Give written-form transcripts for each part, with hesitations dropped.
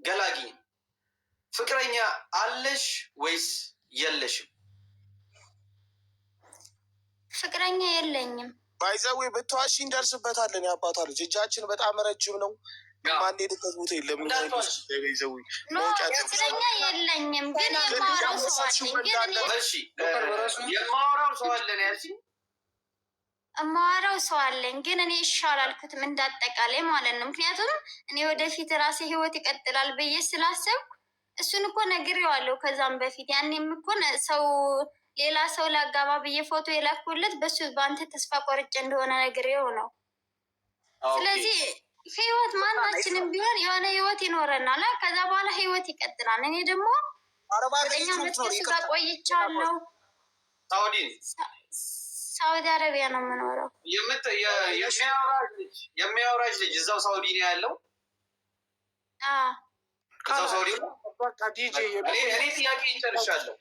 ገላጊኝ። ፍቅረኛ አለሽ ወይስ የለሽም? ፍቅረኛ የለኝም። ባይዘዌ ብትዋሺ እንደርስበታለን። የአባቷ ልጅ እጃችን በጣም ረጅም ነው። ማንሄድበት ቦታ የለም። ፍቅረኛ የለኝም፣ ግን የማወራው ሰው አለኝ። የማወራው ሰው አለኝ፣ ግን እኔ እሺ አላልኩትም እንዳጠቃላይ ማለት ነው። ምክንያቱም እኔ ወደፊት ራሴ ህይወት ይቀጥላል ብዬ ስላሰብኩ እሱን እኮ ነግሬዋለሁ ከዛም በፊት። ያኔም እኮ ሰው ሌላ ሰው ላጋባ ብዬ ፎቶ የላኩለት በሱ በአንተ ተስፋ ቆርጬ እንደሆነ ነግሬው ነው። ስለዚህ ህይወት ማናችንም ቢሆን የሆነ ህይወት ይኖረናል። ከዛ በኋላ ህይወት ይቀጥላል። እኔ ደግሞ ወደኛ መጥተሱ ጋር ቆይቻለሁ። ሳውዲ አረቢያ ነው የምኖረው። የሚያወራሽ ልጅ እዛው ሳውዲ ነው ያለው? እዛው ሳውዲ ነው። እኔ ጥያቄ ይጨርሻለሁ።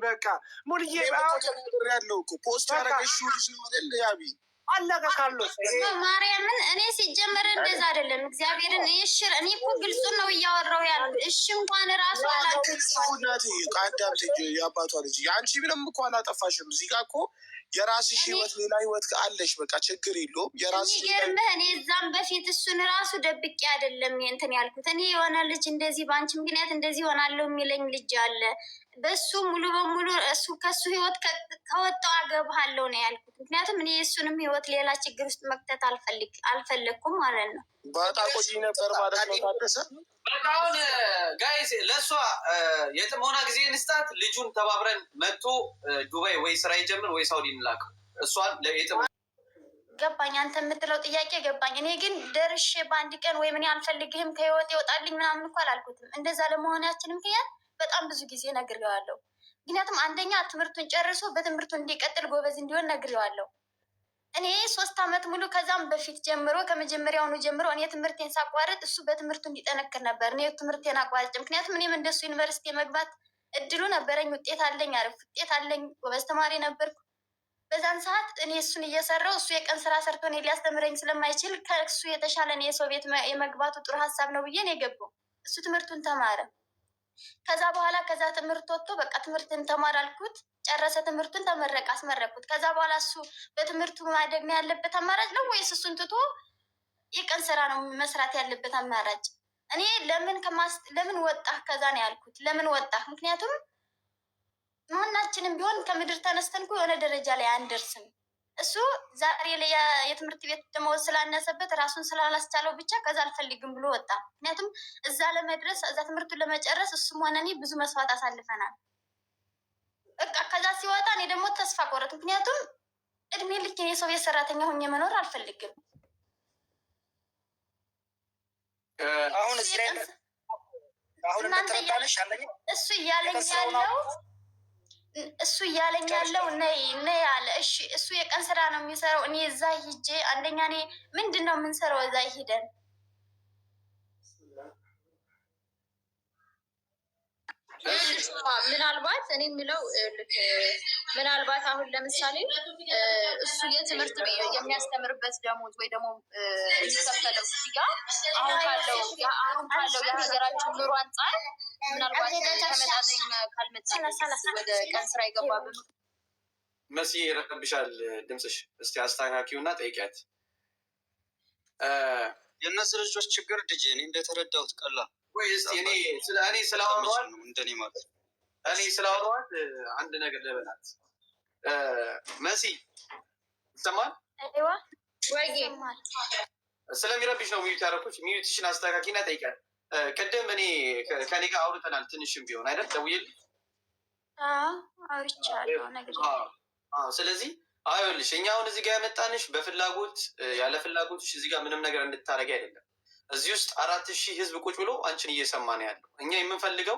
በቃ ሙልዬ ያለው ፖስት ያረገሽ ልጅ ነው አይደል? ያቢ አለቀ ካሉት ማርያምን እኔ ሲጀመር እንደዛ አይደለም። እግዚአብሔርን እሽር እኔ እኮ ግልጹን ነው እያወራው ያለው። እሺ እንኳን ራሱ አላውቅም። ከአዳምት የአባቷ ልጅ አንቺ ምንም እኮ አላጠፋሽም። እዚህ ጋር እኮ የራስሽ ህይወት ሌላ ህይወት አለሽ። በቃ ችግር የለውም። የራስሽ ይገርምህ። እኔ እዛም በፊት እሱን ራሱ ደብቄ አይደለም እንትን ያልኩት። እኔ የሆነ ልጅ እንደዚህ በአንቺ ምክንያት እንደዚህ ሆናለሁ የሚለኝ ልጅ አለ። በሱ ሙሉ በሙሉ እሱ ከሱ ህይወት ከወጣው አገባሃለሁ ነው ያልኩት። ምክንያቱም እኔ የእሱንም ህይወት ሌላ ችግር ውስጥ መክተት አልፈለግኩም ማለት ነው። በጣም ቆይ ነበር ማለት ነው። ታደሰ አሁን ጋይስ ለእሷ የጥሞና ጊዜ እንስጣት። ልጁን ተባብረን መጥቶ ዱባይ ወይ ስራ ይጀምር ወይ ሳውዲ እንላከው። እሷን ገባኝ። አንተ የምትለው ጥያቄ ገባኝ። እኔ ግን ደርሼ በአንድ ቀን ወይ ምን አልፈልግህም ከህይወት ይወጣልኝ ምናምን እኮ አላልኩትም። እንደዛ ለመሆናችን ምክንያት በጣም ብዙ ጊዜ ነግሬዋለሁ። ምክንያቱም አንደኛ ትምህርቱን ጨርሶ በትምህርቱ እንዲቀጥል ጎበዝ እንዲሆን ነግሬዋለሁ። እኔ 3 ዓመት ሙሉ ከዛም በፊት ጀምሮ ከመጀመሪያውኑ ጀምሮ እኔ ትምህርቴን ሳቋርጥ እሱ በትምህርቱ እንዲጠነክር ነበር። እኔ ትምህርቴን አቋርጬ ምክንያቱም እኔም እንደሱ ዩኒቨርሲቲ የመግባት እድሉ ነበረኝ። ውጤት አለኝ፣ አሪፍ ውጤት አለኝ፣ ጎበዝ ተማሪ ነበርኩ። በዛን ሰዓት እኔ እሱን እየሰራው እሱ የቀን ስራ ሰርቶ እኔ ሊያስተምረኝ ስለማይችል ከእሱ የተሻለ እኔ የሰው ቤት የመግባቱ ጥሩ ሀሳብ ነው ብዬ ነው የገባው። እሱ ትምህርቱን ተማረ። ከዛ በኋላ ከዛ ትምህርት ወጥቶ በቃ ትምህርትን ተማር አልኩት። ጨረሰ ትምህርቱን፣ ተመረቀ፣ አስመረኩት። ከዛ በኋላ እሱ በትምህርቱ ማደግ ነው ያለበት አማራጭ ነው ወይስ እሱን ትቶ የቀን ስራ ነው መስራት ያለበት አማራጭ? እኔ ለምን ወጣህ ከዛ ነው ያልኩት። ለምን ወጣህ? ምክንያቱም ማናችንም ቢሆን ከምድር ተነስተን እኮ የሆነ ደረጃ ላይ አንደርስም። እሱ ዛሬ ላይ የትምህርት ቤት ደመወዝ ስላነሰበት ራሱን ስላላስቻለው ብቻ ከዛ አልፈልግም ብሎ ወጣ። ምክንያቱም እዛ ለመድረስ እዛ ትምህርቱን ለመጨረስ እሱም ሆነ እኔ ብዙ መስዋዕት አሳልፈናል። በቃ ከዛ ሲወጣ እኔ ደግሞ ተስፋ ቆረጥ። ምክንያቱም እድሜ ልክ የሰው ቤት ሰራተኛ ሆኜ መኖር አልፈልግም። አሁን እዚህ ላይ አሁን እንደተረዳነሽ ያለኝ እሱ እያለኝ ያለው ነይ አለ። እሺ እሱ የቀን ስራ ነው የሚሰራው። እኔ እዛ ሂጄ አንደኛ እኔ ምንድን ነው የምንሰራው እዛ ሂደን? ምናልባት እኔ የሚለው ምናልባት አሁን ለምሳሌ እሱ የትምህርት የሚያስተምርበት ደሞዝ ወይ ደግሞ የሚከፈለው ጋር አሁን ካለው የሀገራችን ኑሮ አንጻር ምናልባት ተመጣጣኝ ካልመጣ ወደ ቀን ስራ ይገባብን። መሲ ይረቅብሻል ድምፅሽ። እስቲ አስተካኪውና ጠይቂያት። የእነዚህ ልጆች ችግር ልጅ እኔ እንደተረዳሁት ቀላል ወይ እስቲ እኔ ስላወራኋት አንድ ነገር ልበላት። መሲ ይሰማል? ስለሚረብሽ ነው ሚዩት ያደረኩት። ሚዩትሽን አስተካኪና ጠይቂያት። ቅድም እኔ ከኔ ጋር አውርተናል ትንሽም ቢሆን አይደል? ደውዬልሽ ስለዚህ አይወልሽ እኛ አሁን እዚህ ጋር ያመጣንሽ በፍላጎት ያለ ፍላጎትሽ እዚህ ጋር ምንም ነገር እንድታደርጊ አይደለም። እዚህ ውስጥ 4000 ህዝብ ቁጭ ብሎ አንቺን እየሰማ ነው ያለው። እኛ የምንፈልገው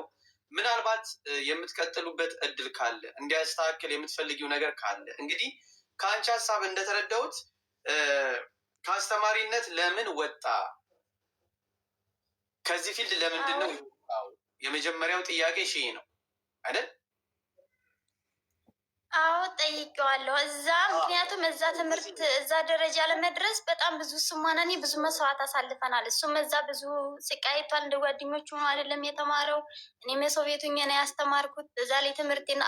ምናልባት የምትቀጥሉበት እድል ካለ እንዲያስተካክል የምትፈልጊው ነገር ካለ እንግዲህ ከአንቺ ሀሳብ እንደተረዳሁት ከአስተማሪነት ለምን ወጣ? ከዚህ ፊልድ ለምንድን ነው የመጀመሪያው ጥያቄ ሺህ ነው አይደል? አዎ ጠይቄዋለሁ። እዛ ምክንያቱም እዛ ትምህርት እዛ ደረጃ ለመድረስ በጣም ብዙ እሱም ሆነ እኔ ብዙ መስዋዕት አሳልፈናል። እሱም እዛ ብዙ ስቃይቷል። እንደ ጓደኞቹ ሆኖ አይደለም የተማረው። እኔም የሰው ቤቱ ነው ያስተማርኩት። እዛ ላይ ትምህርቴን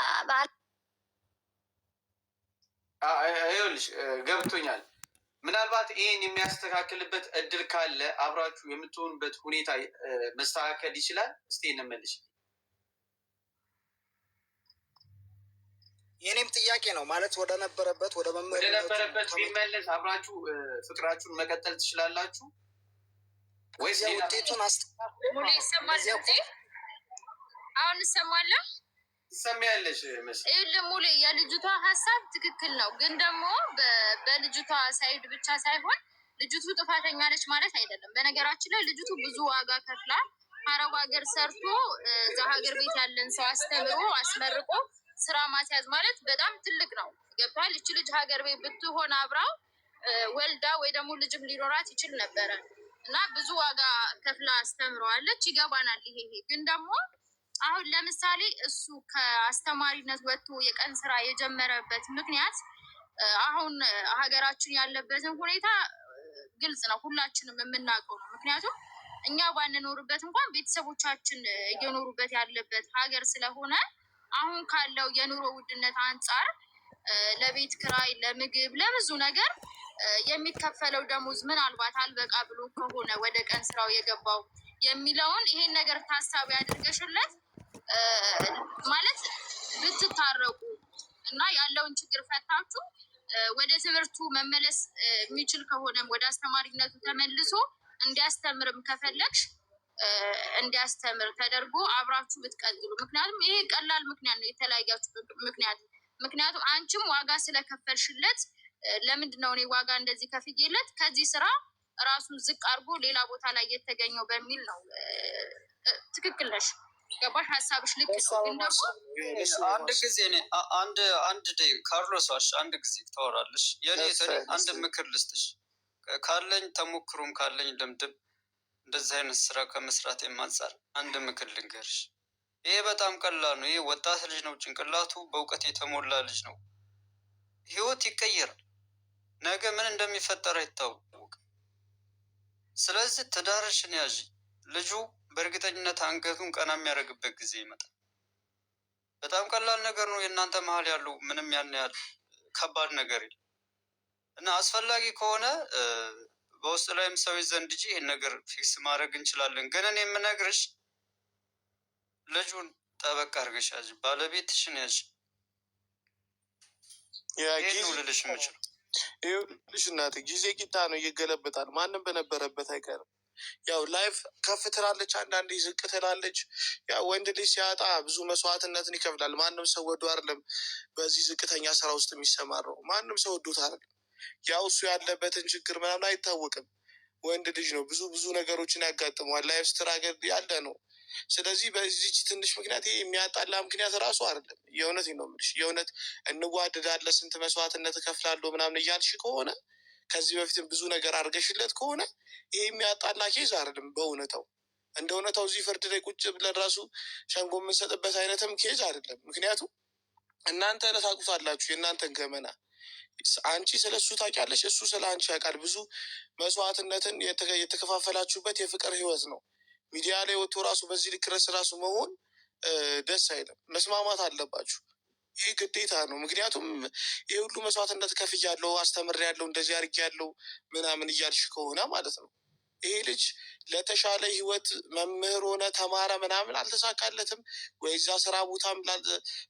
ይኸውልሽ ገብቶኛል። ምናልባት ይህን የሚያስተካክልበት እድል ካለ አብራችሁ የምትሆኑበት ሁኔታ መስተካከል ይችላል። እስቲ እንመልሽ። የኔም ጥያቄ ነው ማለት ወደ ነበረበት ወደ ነበረበት ቢመለስ አብራችሁ ፍቅራችሁን መቀጠል ትችላላችሁ ወይስ ውጤቱን ሙሉ ይሰማል? አሁን እሰማለሁ። ትሰሚያለሽ መሰለኝ። ሙሉ የልጅቷ ሀሳብ ትክክል ነው፣ ግን ደግሞ በልጅቷ ሳይድ ብቻ ሳይሆን ልጅቱ ጥፋተኛ ነች ማለት አይደለም። በነገራችን ላይ ልጅቱ ብዙ ዋጋ ከፍላ አረብ ሀገር ሰርቶ እዛ ሀገር ቤት ያለን ሰው አስተምሮ አስመርቆ ስራ ማስያዝ ማለት በጣም ትልቅ ነው። ገብቷል? እች ልጅ ሀገር ቤት ብትሆን አብራው ወልዳ ወይ ደግሞ ልጅም ሊኖራት ይችል ነበረ እና ብዙ ዋጋ ከፍላ አስተምረዋለች። ይገባናል። ይሄ ግን ደግሞ አሁን ለምሳሌ እሱ ከአስተማሪነት ወጥቶ የቀን ስራ የጀመረበት ምክንያት አሁን ሀገራችን ያለበትን ሁኔታ ግልጽ ነው፣ ሁላችንም የምናውቀው ነው። ምክንያቱም እኛ ባንኖርበት እንኳን ቤተሰቦቻችን እየኖሩበት ያለበት ሀገር ስለሆነ አሁን ካለው የኑሮ ውድነት አንጻር ለቤት ክራይ፣ ለምግብ፣ ለብዙ ነገር የሚከፈለው ደሞዝ ምናልባት አልበቃ ብሎ ከሆነ ወደ ቀን ስራው የገባው የሚለውን ይሄን ነገር ታሳቢ አድርገሽለት ማለት ብትታረቁ እና ያለውን ችግር ፈታችሁ ወደ ትምህርቱ መመለስ የሚችል ከሆነም ወደ አስተማሪነቱ ተመልሶ እንዲያስተምርም ከፈለግሽ እንዲያስተምር ተደርጎ አብራችሁ ብትቀጥሉ። ምክንያቱም ይሄ ቀላል ምክንያት ነው የተለያያችሁ ምክንያቱም አንቺም ዋጋ ስለከፈልሽለት ለምንድን ነው እኔ ዋጋ እንደዚህ ከፍዬለት ከዚህ ስራ ራሱን ዝቅ አድርጎ ሌላ ቦታ ላይ የተገኘው በሚል ነው። ትክክል ነሽ። ገባሽ? ሀሳብሽ ልክ ነው። ግን ደግሞ አንድ ጊዜ አንድ ካርሎስ ዋሽ አንድ ጊዜ ታወራለሽ። የኔ አንድ ምክር ልስጥሽ ካለኝ ተሞክሮም ካለኝ ልምድም እንደዚህ አይነት ስራ ከመስራት የማንጻር አንድ ምክር ልንገርሽ። ይሄ በጣም ቀላል ነው። ይሄ ወጣት ልጅ ነው፣ ጭንቅላቱ በእውቀት የተሞላ ልጅ ነው። ህይወት ይቀየራል። ነገ ምን እንደሚፈጠር አይታወቅም። ስለዚህ ትዳርሽን ያዥ። ልጁ በእርግጠኝነት አንገቱን ቀና የሚያደርግበት ጊዜ ይመጣል። በጣም ቀላል ነገር ነው። የእናንተ መሀል ያለው ምንም ያን ያህል ከባድ ነገር የለም እና አስፈላጊ ከሆነ በውስጥ ላይም ሰው ዘንድ እንጂ ይህን ነገር ፊክስ ማድረግ እንችላለን። ግን እኔ የምነግርሽ ልጁን ጠበቅ አድርገሽ ያዥ፣ ባለቤትሽን ያዥ። ይህን ልልሽ የምችለው ይኸውልሽ እናቴ፣ ጊዜ ቂጣ ነው፣ ይገለበጣል። ማንም በነበረበት አይቀርም። ያው ላይፍ ከፍ ትላለች፣ አንዳንዴ ዝቅ ትላለች። ያው ወንድ ልጅ ሲያጣ ብዙ መስዋዕትነትን ይከፍላል። ማንም ሰው ወዶ አይደለም በዚህ ዝቅተኛ ስራ ውስጥ የሚሰማረው። ማንም ሰው ወዶት አይደለም። ያው እሱ ያለበትን ችግር ምናምን አይታወቅም። ወንድ ልጅ ነው፣ ብዙ ነገሮችን ያጋጥመዋል። ላይፍ ስትራገል ያለ ነው። ስለዚህ በዚች ትንሽ ምክንያት ይሄ የሚያጣላ ምክንያት እራሱ አይደለም። የእውነት ነው የምልሽ። የእውነት እንዋደዳለን፣ ስንት መስዋዕትነት እከፍላለሁ ምናምን እያልሽ ከሆነ ከዚህ በፊትም ብዙ ነገር አድርገሽለት ከሆነ ይሄ የሚያጣላ ኬዝ አይደለም። በእውነታው እንደ እውነታው እዚህ ፍርድ ላይ ቁጭ ብለን ራሱ ሸንጎ የምንሰጥበት አይነትም ኬዝ አይደለም። ምክንያቱም እናንተ ታውቁታላችሁ የእናንተን ገመና። አንቺ ስለ እሱ ታውቂያለሽ፣ እሱ ስለ አንቺ ያውቃል። ብዙ መስዋዕትነትን የተከፋፈላችሁበት የፍቅር ህይወት ነው። ሚዲያ ላይ ወጥቶ ራሱ በዚህ ልክ ድረስ ራሱ መሆን ደስ አይልም። መስማማት አለባችሁ። ይህ ግዴታ ነው። ምክንያቱም ይህ ሁሉ መስዋዕትነት ከፍያለሁ፣ አስተምሬያለሁ፣ እንደዚህ አድርጌያለሁ ምናምን እያልሽ ከሆነ ማለት ነው ይሄ ልጅ ለተሻለ ህይወት መምህር ሆነ ተማረ ምናምን አልተሳካለትም ወይ እዛ ስራ ቦታም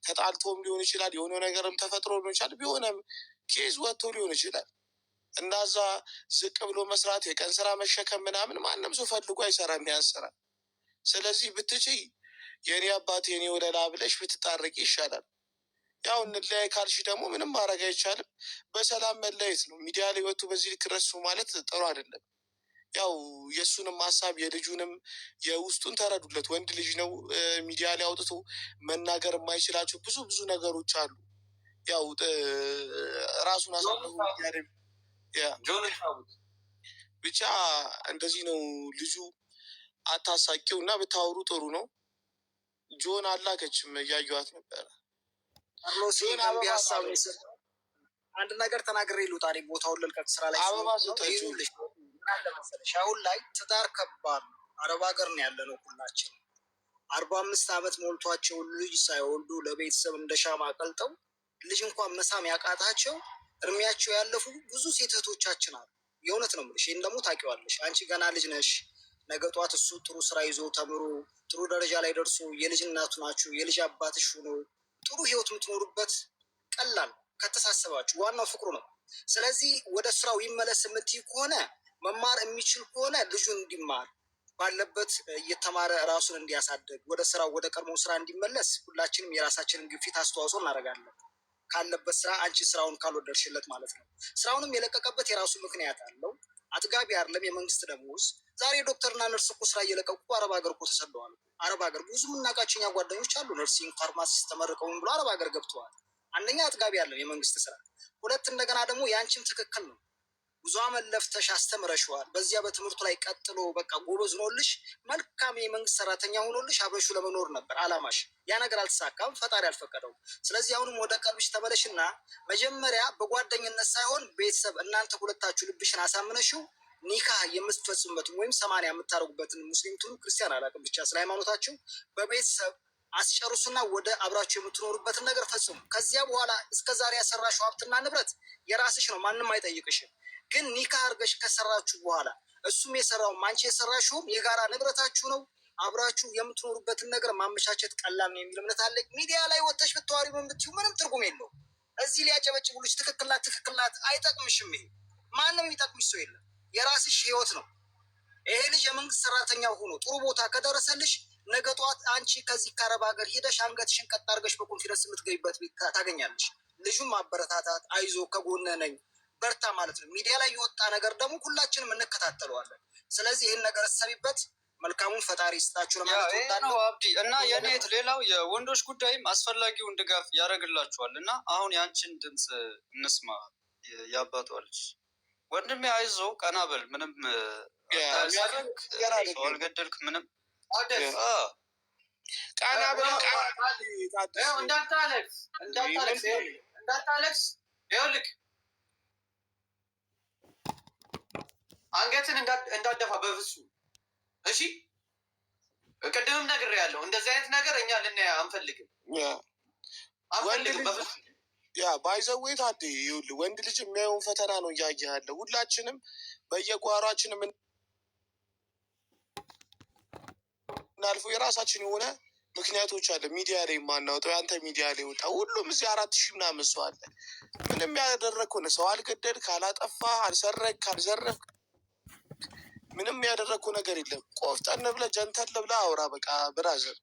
ተጣልቶም ሊሆን ይችላል፣ የሆነ ነገርም ተፈጥሮ ሊሆን ይችላል፣ ቢሆነም ኬዝ ወጥቶ ሊሆን ይችላል። እናዛ ዝቅ ብሎ መስራት የቀን ስራ መሸከም ምናምን ማንም ሰው ፈልጎ አይሰራም ያን ስራ። ስለዚህ ብትችይ የኔ አባት የኔ ወለላ ብለሽ ብትጣረቂ ይሻላል። ያው እንለያይ ካልሽ ደግሞ ምንም ማድረግ አይቻልም። በሰላም መለየት ነው። ሚዲያ ላይ ወጥቶ በዚህ ልክ ረሱ ማለት ጥሩ አይደለም። ያው የእሱንም ሀሳብ የልጁንም የውስጡን ተረዱለት። ወንድ ልጅ ነው። ሚዲያ ላይ አውጥቶ መናገር የማይችላቸው ብዙ ነገሮች አሉ። ያው ራሱን አሳልፎ ብቻ እንደዚህ ነው። ልጁ አታሳቂው እና ብታወሩ ጥሩ ነው። ጆን አላከችም፣ እያየኋት ነበረ። ካርሎስ ገንቢ ሀሳብ የሚሰጠው አንድ ነገር ተናግሬ ልውጣ። ቦታውን ልልቀቅ ስራ ላይ ይኸውልሽ፣ ምን አለ መሰለሽ አሁን ላይ ትዳር ከባድ ነው። አረብ ሀገር ነው ያለ ነው ሁላችን። 45 ዓመት ሞልቷቸው ልጅ ሳይወልዱ ለቤተሰብ እንደ ሻማ ቀልጠው ልጅ እንኳን መሳም ያቃታቸው እድሜያቸው ያለፉ ብዙ ሴት እህቶቻችን አሉ። የእውነት ነው የምልሽ። ይህን ደግሞ ታውቂዋለሽ። አንቺ ገና ልጅ ነሽ። ነገ ጧት እሱ ጥሩ ስራ ይዞ ተምሮ ጥሩ ደረጃ ላይ ደርሶ የልጅ እናቱ ናችሁ፣ የልጅ አባትሽ ሆኖ ጥሩ ህይወት የምትኖሩበት ቀላል ከተሳሰባችሁ፣ ዋናው ፍቅሩ ነው። ስለዚህ ወደ ስራው ይመለስ የምትይ ከሆነ መማር የሚችል ከሆነ ልጁን እንዲማር ባለበት እየተማረ ራሱን እንዲያሳድግ ወደ ስራው ወደ ቀድሞ ስራ እንዲመለስ ሁላችንም የራሳችንን ግፊት አስተዋጽኦ እናደርጋለን። ካለበት ስራ አንቺ ስራውን ካልወደድሽለት ማለት ነው። ስራውንም የለቀቀበት የራሱ ምክንያት አለው። አጥጋቢ አይደለም የመንግስት ደሞዝ። ዛሬ ዶክተርና ነርስ እኮ ስራ እየለቀቁ አረብ ሀገር እኮ ተሰደዋል። አረብ ሀገር ብዙ የምናውቃቸው እኛ ጓደኞች አሉ። ነርሲንግ ፋርማሲስት ተመርቀውን ብሎ አረብ ሀገር ገብተዋል። አንደኛ አጥጋቢ አይደለም የመንግስት ስራ። ሁለት እንደገና ደግሞ የአንቺም ትክክል ነው። ብዙ አመት ለፍተሽ አስተምረሽዋል። በዚያ በትምህርቱ ላይ ቀጥሎ በቃ ጎበዝ ሆኖልሽ መልካም የመንግስት ሰራተኛ ሆኖልሽ አብረሹ ለመኖር ነበር አላማሽ። ያ ነገር አልተሳካም፣ ፈጣሪ አልፈቀደውም። ስለዚህ አሁንም ወደ ቀልብሽ ተመለሽና መጀመሪያ በጓደኝነት ሳይሆን ቤተሰብ እናንተ ሁለታችሁ ልብሽን አሳምነሽው ኒካህ የምትፈጽሙበትን ወይም 80 የምታደርጉበትን ሙስሊም ትሁኑ ክርስቲያን አላውቅም፣ ብቻ ስለ ሃይማኖታችሁ በቤተሰብ አስጨርሱና ወደ አብራችሁ የምትኖሩበትን ነገር ፈጽሙ። ከዚያ በኋላ እስከዛሬ ያሰራሽው ሀብትና ንብረት የራስሽ ነው፣ ማንም አይጠይቅሽም። ግን ኒካህ አድርገሽ ከሰራችሁ በኋላ እሱም የሰራውም አንቺ የሰራሽውም የጋራ ንብረታችሁ ነው። አብራችሁ የምትኖሩበትን ነገር ማመቻቸት ቀላል ነው የሚል እምነት አለኝ። ሚዲያ ላይ ወጥተሽ ብትዋሪ ምን ብትዩ ምንም ትርጉም የለው። እዚህ ሊያጨበጭቡልሽ ትክክል ናት አይጠቅምሽም። ይሄ ማንም የሚጠቅምሽ ሰው የለም። የራስሽ ህይወት ነው። ይሄ ልጅ የመንግስት ሰራተኛ ሆኖ ጥሩ ቦታ ከደረሰልሽ ነገ ጠዋት አንቺ ከዚህ ከአረብ ሀገር ሄደሽ አንገትሽን ቀጥ አድርገሽ በኮንፊደንስ የምትገቢበት ቤት ታገኛለሽ። ልጁን ማበረታታት፣ አይዞ ከጎነ ነኝ በርታ ማለት ነው። ሚዲያ ላይ የወጣ ነገር ደግሞ ሁላችንም እንከታተለዋለን። ስለዚህ ይህን ነገር እሰቢበት። መልካሙን ፈጣሪ ይስጣችሁ ለማለት እወዳለሁ። አብዲ እና የኔት ሌላው የወንዶች ጉዳይም አስፈላጊውን ድጋፍ ያደርግላችኋል እና አሁን ያንቺን ድምፅ እንስማ። ያባቷ ልጅ ወንድሜ አይዞ ቀና በል፣ ምንም ሰው አልገደልክ፣ ምንም ቀና በል እንዳታለቅስ። ይኸውልህ አንገትን እንዳደፋ በፍጹም እሺ። ቅድምም ነግሬያለሁ። እንደዚህ አይነት ነገር እኛ ልናያ አንፈልግም በፍጹም። ያ ባይዘዌ ታዴ ይኸውልህ ወንድ ልጅ የሚያየውን ፈተና ነው እያየ ያለ። ሁላችንም በየጓሯችንም እናልፈው የራሳችን የሆነ ምክንያቶች አለ። ሚዲያ ላይ የማናወጣው የአንተ ሚዲያ ላይ ወጣ። ሁሉም እዚህ 4000 ምናምን ሰው አለ። ምንም ያደረግኩ ሰው አልገደል፣ ካላጠፋ፣ አልሰረቅ፣ ካልዘረፍ ምንም ያደረግኩ ነገር የለም። ቆፍጠን ብለህ ጀንተል ብለህ አውራ። በቃ ብራዘር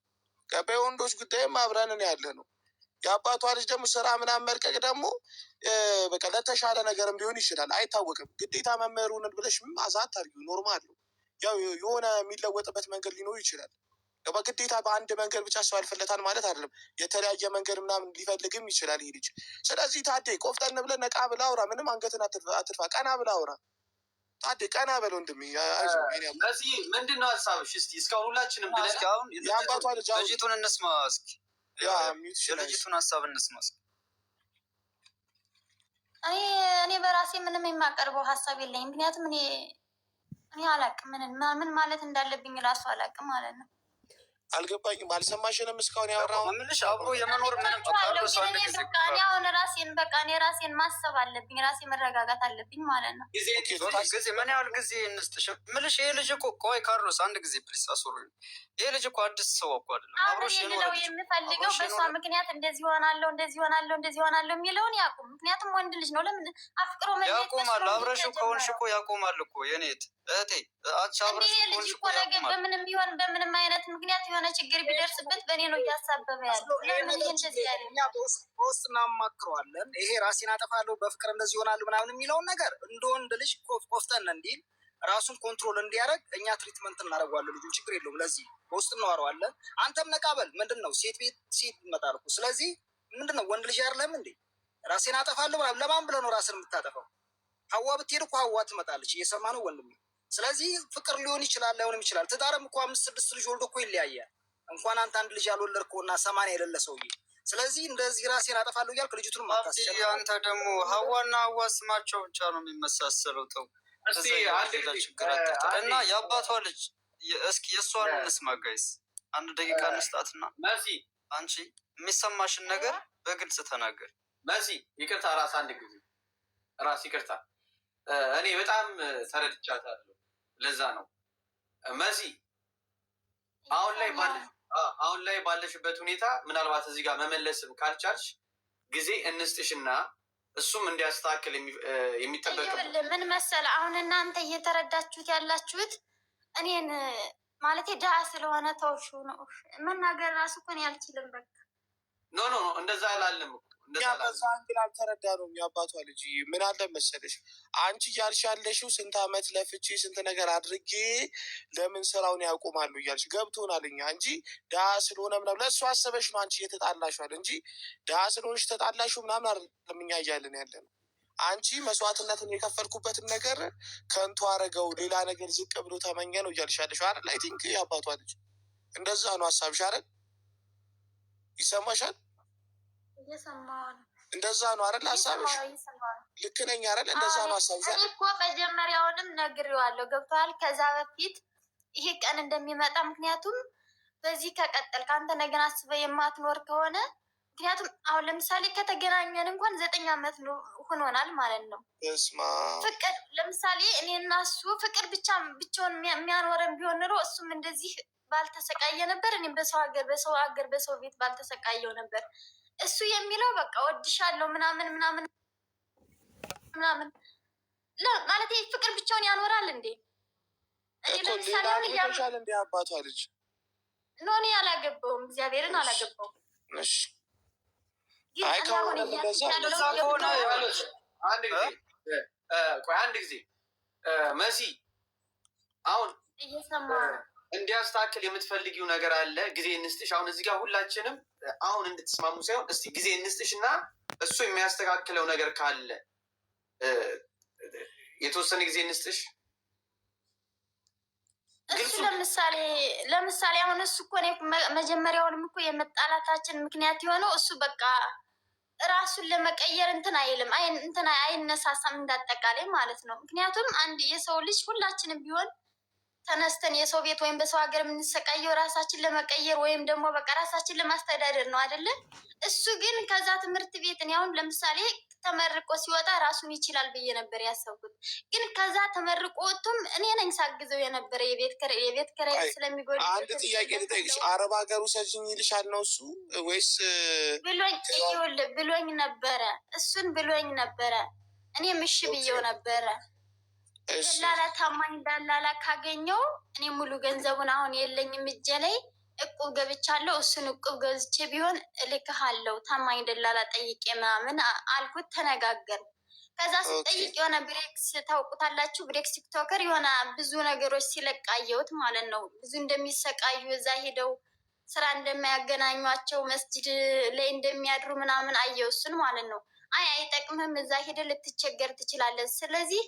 በወንዶች ጉዳይም አብረንን ያለ ነው። የአባቷ ልጅ ደግሞ ስራ ምናምን መልቀቅ ደግሞ በቃ ለተሻለ ነገርም ሊሆን ይችላል፣ አይታወቅም። ግዴታ መምህሩንን ብለሽ ማዛት አድርጊው፣ ኖርማል ነው። ያው የሆነ የሚለወጥበት መንገድ ሊኖር ይችላል። በግዴታ በአንድ መንገድ ብቻ ሰው ያልፈለታል ማለት አይደለም። የተለያየ መንገድ ምናምን ሊፈልግም ይችላል ይሄ ልጅ። ስለዚህ ታዴ ቆፍጠን ብለህ ነቃ ብለህ አውራ። ምንም አንገትን አትድፋ፣ ቀና ብለህ አውራ። ታዴ ቀና በለው ወንድሜ። ስለዚህ ምንድን ነው ሀሳብሽ? እስኪ እስካሁን ሁላችንም ብለን የአባቷ ልጅ ልጅቱን እንስማ እስኪ፣ የልጅቱን ሀሳብ እንስማ እስኪ። እኔ በራሴ ምንም የማቀርበው ሀሳብ የለኝም። ምክንያቱም እኔ አላቅም ምን ማለት እንዳለብኝ ራሱ አላቅም ማለት ነው። አልገባኝም። አልሰማሽንም? እስካሁን ያወራው ምንሽ አብሮ የመኖር ምንም አሁን ራሴን ማሰብ አለብኝ፣ ራሴ መረጋጋት አለብኝ ማለት ነው። ጊዜ ምን ያህል ጊዜ እንስጥሽ ምልሽ። ይሄ ልጅ እኮ ቆይ ካርሎስ አንድ ጊዜ ፕሊስ አስወሩኝ። ይሄ ልጅ እኮ አዲስ ሰው እኮ አይደለም። አብሮሽ የሌለው የምፈልገው በእሷ ምክንያት እንደዚህ ሆናለሁ የሚለውን ያቁም። ምክንያቱም ወንድ ልጅ ነው። ለምን አፍቅሮ ያቆማል? አብረሽ ከሆንሽ እኮ ያቆማል እኮ የኔት እህቴ። አንቺ አብረሽ ከሆንሽ እኮ ያቆማል። በምንም ቢሆን በምንም አይነት ምክንያት የሆነ ችግር ቢደርስበት በእኔ ነው እያሳበበ ያለው። በውስጥ እናማክረዋለን። ይሄ ራሴን አጠፋለሁ በፍቅር እንደዚህ ይሆናሉ ምናምን የሚለውን ነገር እንደ ወንድ ልጅ ቆፍጠን እንዲል ራሱን ኮንትሮል እንዲያደርግ እኛ ትሪትመንት እናደርገዋለን። ልጁን ችግር የለውም። ለዚህ በውስጥ እናወራዋለን። አንተም ነቃበል። ምንድን ነው ሴት ቤት ሴት ይመጣል እኮ። ስለዚህ ምንድን ነው ወንድ ልጅ አይደለም እንዴ? ራሴን አጠፋለሁ ለማን ብለህ ነው ራስን የምታጠፋው? ሀዋ ብትሄድ እኮ ሀዋ ትመጣለች። እየሰማ ነው ወንድሜ። ስለዚህ ፍቅር ሊሆን ይችላል ላይሆንም ይችላል። ትዳርም እኮ 5-6 ልጅ ወልዶ እኮ ይለያያል። እንኳን አንተ አንድ ልጅ ያልወለድከውና 80 የሌለ ሰውዬ ስለዚህ እንደዚህ ራሴን አጠፋለሁ እያልክ ልጅቱን ማታስቸ አንተ ደግሞ ሀዋና ሀዋ ስማቸው ብቻ ነው የሚመሳሰለው። ተው እና የአባቷ ልጅ እስኪ የእሷን እንስማ ጋይስ። አንድ ደቂቃ እንስጣትና መሲ አንቺ የሚሰማሽን ነገር በግልጽ ተናገር። መሲ ይቅርታ፣ ራስ አንድ ጊዜ ራስ ይቅርታ። እኔ በጣም ተረድቻታለሁ። ለዛ ነው መሲ አሁን ላይ ባለሽበት ሁኔታ ምናልባት እዚህ ጋር መመለስም ካልቻልሽ ጊዜ እንስጥሽና እሱም እንዲያስተካክል የሚጠበቅ ምን መሰለ፣ አሁን እናንተ እየተረዳችሁት ያላችሁት እኔን ማለት ድሀ ስለሆነ ተውሹ ነው። መናገር ራሱ እኮ እኔ አልችልም። በቃ ኖ እንደዛ አላለም። በዛ አንግል አልተረዳነውም። የአባቷ ልጅ ምን አለ መሰለሽ፣ አንቺ እያልሽ ያለሽው ስንት ዓመት ለፍቼ ስንት ነገር አድርጌ ለምን ስራውን ያቆማሉ እያልሽ ገብቶናል እኛ እንጂ ድሀ ስለሆነ ምናምን ለእሱ አሰበሽ ነው አንቺ እየተጣላሽዋል እንጂ ድሀ ስለሆንሽ ተጣላሽው ምናምን አይደለም እኛ እያልን ያለ ነው። አንቺ መስዋዕትነትን የከፈልኩበትን ነገር ከንቱ አረገው ሌላ ነገር ዝቅ ብሎ ተመኘ ነው እያልሽ ያለሽው አይደል? አይ ቲንክ የአባቷ ልጅ እንደዛ ነው ሀሳብሽ አይደል? ይሰማሻል? እንደዛ ነው አይደል ሀሳብሽ? ልክ ነኝ አይደል? እንደዛ ነው ሀሳብሽ። እኔ እኮ መጀመሪያውንም ነግሬዋለሁ፣ ገብቶሃል? ከዛ በፊት ይሄ ቀን እንደሚመጣ ምክንያቱም በዚህ ከቀጠል ከአንተ ነገን አስበህ የማትኖር ከሆነ ምክንያቱም አሁን ለምሳሌ ከተገናኘን እንኳን 9 ዓመት ነው ሆኖናል ማለት ነው። ፍቅር ለምሳሌ እኔ እና እሱ ፍቅር ብቻውን የሚያኖረን ቢሆን ኑሮ እሱም እንደዚህ ባልተሰቃየ ነበር፣ እኔም በሰው ቤት ባልተሰቃየው ነበር። እሱ የሚለው በቃ ወድሻለሁ ምናምን ምናምን ምናምን ማለት ፍቅር ብቻውን ያኖራል እንዴ? እኔ ለምሳሌ ያሻል እንዴ አባቷ ልጅ ነው። እኔ አላገባውም፣ እግዚአብሔርን አላገባውም። እሺ አንድ ጊዜ መሲ አሁን እንዲያስተካክል የምትፈልጊው ነገር አለ። ጊዜ እንስጥሽ። አሁን እዚህ ጋር ሁላችንም አሁን እንድትስማሙ ሳይሆን እስቲ ጊዜ እንስጥሽ እና እሱ የሚያስተካክለው ነገር ካለ የተወሰነ ጊዜ እንስጥሽ። እሱ ለምሳሌ አሁን እሱ እኮ መጀመሪያውንም እኮ የመጣላታችን ምክንያት የሆነው እሱ በቃ ራሱን ለመቀየር እንትን አይልም፣ አይነሳሳም እንዳጠቃላይ ማለት ነው። ምክንያቱም አንድ የሰው ልጅ ሁላችንም ቢሆን ተነስተን የሰው ቤት ወይም በሰው ሀገር የምንሰቃየው ራሳችን ለመቀየር ወይም ደግሞ በቃ ራሳችን ለማስተዳደር ነው አይደለም። እሱ ግን ከዛ ትምህርት ቤት እኔ አሁን ለምሳሌ ተመርቆ ሲወጣ ራሱን ይችላል ብዬ ነበር ያሰብኩት። ግን ከዛ ተመርቆ ወጥቶም እኔ ነኝ ሳግዘው የነበረ የቤት ኪራይ ስለሚጎል። አንድ ጥያቄ ልጠይቅሽ፣ አረብ ሀገር ውሰጂኝ ይልሻል ነው እሱ ወይስ? ብሎኝ ነበረ፣ እሱን ብሎኝ ነበረ። እኔም እሺ ብዬው ነበረ። ደላላ ታማኝ ደላላ ካገኘው እኔ ሙሉ ገንዘቡን አሁን የለኝም እጄ ላይ እቁብ ገብቻለሁ። እሱን እቁብ ገዝቼ ቢሆን እልክሃለሁ ታማኝ ደላላ ጠይቄ ምናምን አልኩት። ተነጋገር። ከዛ ስጠይቅ የሆነ ብሬክስ ታውቁታላችሁ፣ ብሬክስ ቲክቶከር የሆነ ብዙ ነገሮች ሲለቃየውት ማለት ነው። ብዙ እንደሚሰቃዩ እዛ ሄደው ስራ እንደማያገናኟቸው መስጂድ ላይ እንደሚያድሩ ምናምን አየው እሱን ማለት ነው። አይጠቅምህም፣ እዛ ሄደ ልትቸገር ትችላለህ። ስለዚህ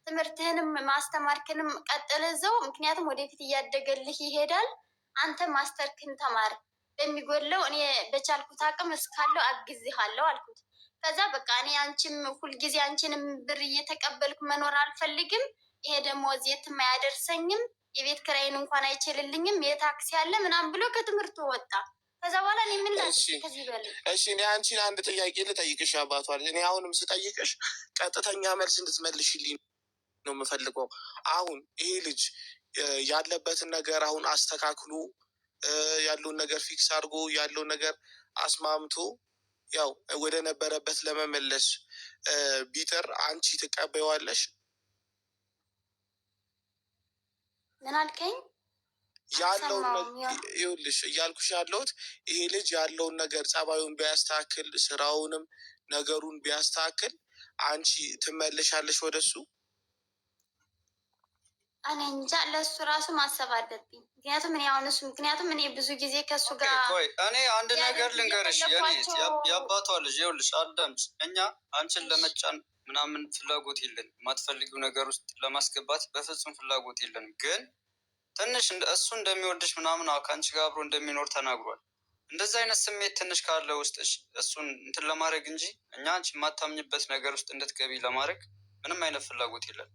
ትምህርትህንም ማስተማርክንም ቀጥል እዛው፣ ምክንያቱም ወደፊት እያደገልህ ይሄዳል። አንተ ማስተርክን ተማር፣ በሚጎለው እኔ በቻልኩት አቅም እስካለው አግዝሃለሁ አልኩት። ከዛ በቃ እኔ አንቺም ሁልጊዜ አንቺንም ብር እየተቀበልኩ መኖር አልፈልግም፣ ይሄ ደግሞ የትም አያደርሰኝም፣ የቤት ክራይን እንኳን አይችልልኝም፣ የታክሲ አለ ምናምን ብሎ ከትምህርቱ ወጣ። ከዛ በኋላ እኔ ምን ከዚህ በላይ እሺ፣ እኔ አንቺን አንድ ጥያቄ ልጠይቅሽ አባቷል። እኔ አሁንም ስጠይቅሽ ቀጥተኛ መልስ እንድትመልሽልኝ ነው የምፈልገው። አሁን ይሄ ልጅ ያለበትን ነገር አሁን አስተካክሎ ያለውን ነገር ፊክስ አድርጎ ያለውን ነገር አስማምቶ ያው ወደ ነበረበት ለመመለስ ቢጥር አንቺ ትቀበይዋለሽ? ምን አልከኝ? ያለውን ይኸውልሽ እያልኩሽ ያለሁት ይሄ ልጅ ያለውን ነገር ጸባዩን ቢያስተካክል ስራውንም ነገሩን ቢያስተካክል አንቺ ትመለሻለሽ ወደሱ? እኔ እንጃ፣ ለእሱ ራሱ ማሰብ አለብኝ። ምክንያቱም እኔ ብዙ ጊዜ ከእሱ ጋር እኔ አንድ ነገር ልንገርሽ፣ የአባቷ ልጅ ይኸውልሽ፣ አዳምጪ። እኛ አንቺን ለመጫን ምናምን ፍላጎት የለን፣ የማትፈልጊው ነገር ውስጥ ለማስገባት በፍጹም ፍላጎት የለንም። ግን ትንሽ እሱ እንደሚወድሽ ምናምን ከአንቺ ጋር አብሮ እንደሚኖር ተናግሯል። እንደዚህ አይነት ስሜት ትንሽ ካለ ውስጥሽ እሱን እንትን ለማድረግ እንጂ እኛ አንቺ የማታምኝበት ነገር ውስጥ እንድትገቢ ለማድረግ ምንም አይነት ፍላጎት የለን።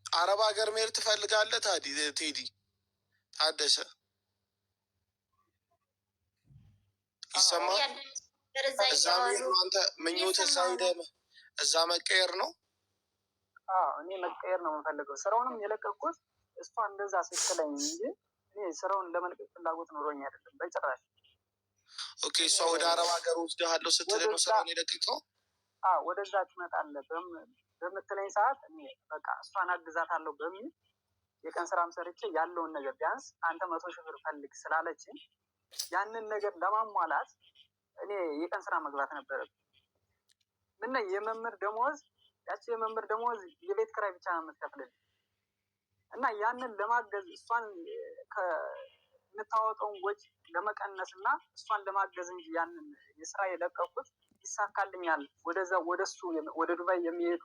አረብ ሀገር መሄድ ትፈልጋለህ? ቴዲ ታደሰ ይሰማል? እዛ አንተ ምኞት እዛ ሄደህ እዛ መቀየር ነው? እኔ መቀየር ነው የምፈልገው። ስራውንም የለቀኩት እሷ እንደዛ ስትለኝ እንጂ እኔ ስራውን ለመልቀቅ ፍላጎት ኖሮኝ አይደለም በጭራሽ። ኦኬ፣ እሷ ወደ አረብ ሀገር ወስደሃለሁ ስትል ነው ስራውን የለቀቀው? ወደዛ ትመጣለህ በምትለኝ ሰዓት እኔ በቃ እሷን አግዛታለሁ በሚል የቀን ስራም ሰርቼ ያለውን ነገር ቢያንስ አንተ 100 ሺህ ብር ፈልግ ስላለችኝ ያንን ነገር ለማሟላት እኔ የቀን ስራ መግባት ነበረብኝ። ምነው የመምህር ደሞዝ ያቺ የመምህር ደሞዝ የቤት ኪራይ ብቻ ነው የምትከፍልልኝ እና ያንን ለማገዝ እሷን ከምታወጣውን ወጪ ለመቀነስ እና እሷን ለማገዝ እንጂ ያንን የስራ የለቀኩት ይሳካልኛል፣ ወደዛ ወደሱ ወደ ዱባይ የሚሄዱ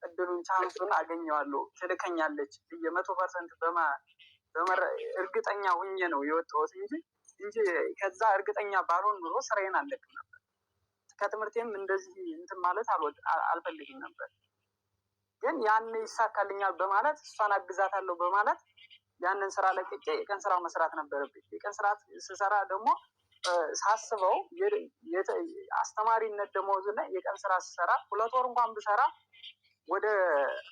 እድሉን ቻንሱን አገኘዋለሁ ትልከኛለች ብዬ 100% እርግጠኛ ሁኜ ነው የወጣሁት እንጂ ከዛ እርግጠኛ ባልሆን ኑሮ ስራዬን አልለቅም ነበር። ከትምህርቴም እንደዚህ እንትን ማለት አልፈልግም ነበር። ግን ያን ይሳካልኛል በማለት እሷን አግዛታለሁ በማለት ያንን ስራ ለቅቄ የቀን ስራ መስራት ነበረብኝ። የቀን ስራ ስሰራ ደግሞ ሳስበው አስተማሪነት ደሞዝ ላይ የቀን ስራ ስሰራ 2 ወር እንኳን ብሰራ ወደ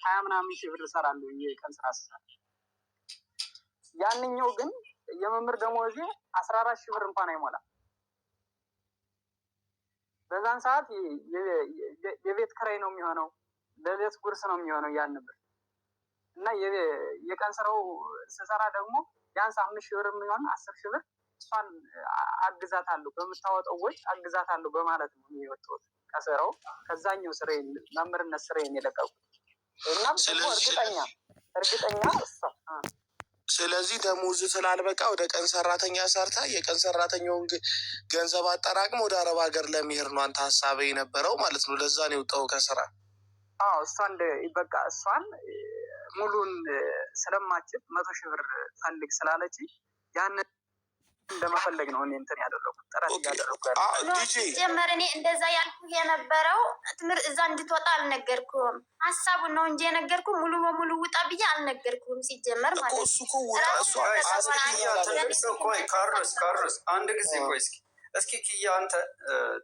20 ምናምን ሺህ ብር እሰራለሁ የቀን ስራ ስሰራ። ያንኛው ግን የመምህር ደሞዜ 14 ሺህ ብር እንኳን አይሞላም። በዛን ሰዓት የቤት ኪራይ ነው የሚሆነው፣ ለቤት ጉርስ ነው የሚሆነው ያን ብር እና የቀን ስራው ስሰራ ደግሞ ቢያንስ 5 ሺህ ብር የሚሆን 10 ሺህ ብር እሷን አግዛታለሁ በምታወጣው ወጪ አግዛታለሁ በማለት ነው የወጣሁት ከስራው ከዛኛው ስራዬን መምህርነት ስራዬን የለቀቁት እና እርግጠኛ እሷ ስለዚህ ደሞዝ ስላልበቃ ወደ ቀን ሰራተኛ ሰርታ የቀን ሰራተኛውን ገንዘብ አጠራቅም ወደ አረብ ሀገር ለመሄድ ነው አንተ ሀሳብ የነበረው ማለት ነው። ለዛ ነው የወጣው ከስራ። እሷን በቃ እሷን ሙሉን ስለማችል 100 ሺህ ብር ፈልግ ስላለች ያንን እንደመፈለግ ነው እኔ እንትን ያደረኩት ጥረት እያደረኩ ጀመር። እኔ እንደዛ ያልኩህ የነበረው ትምህርት እዛ እንድትወጣ አልነገርኩም፣ ሀሳቡን ነው እንጂ የነገርኩ ሙሉ በሙሉ ውጣ ብዬ አልነገርኩም። ሲጀመር ማለት ካርሎስ አንድ ጊዜ ቆይ እስኪ ኪያ አንተ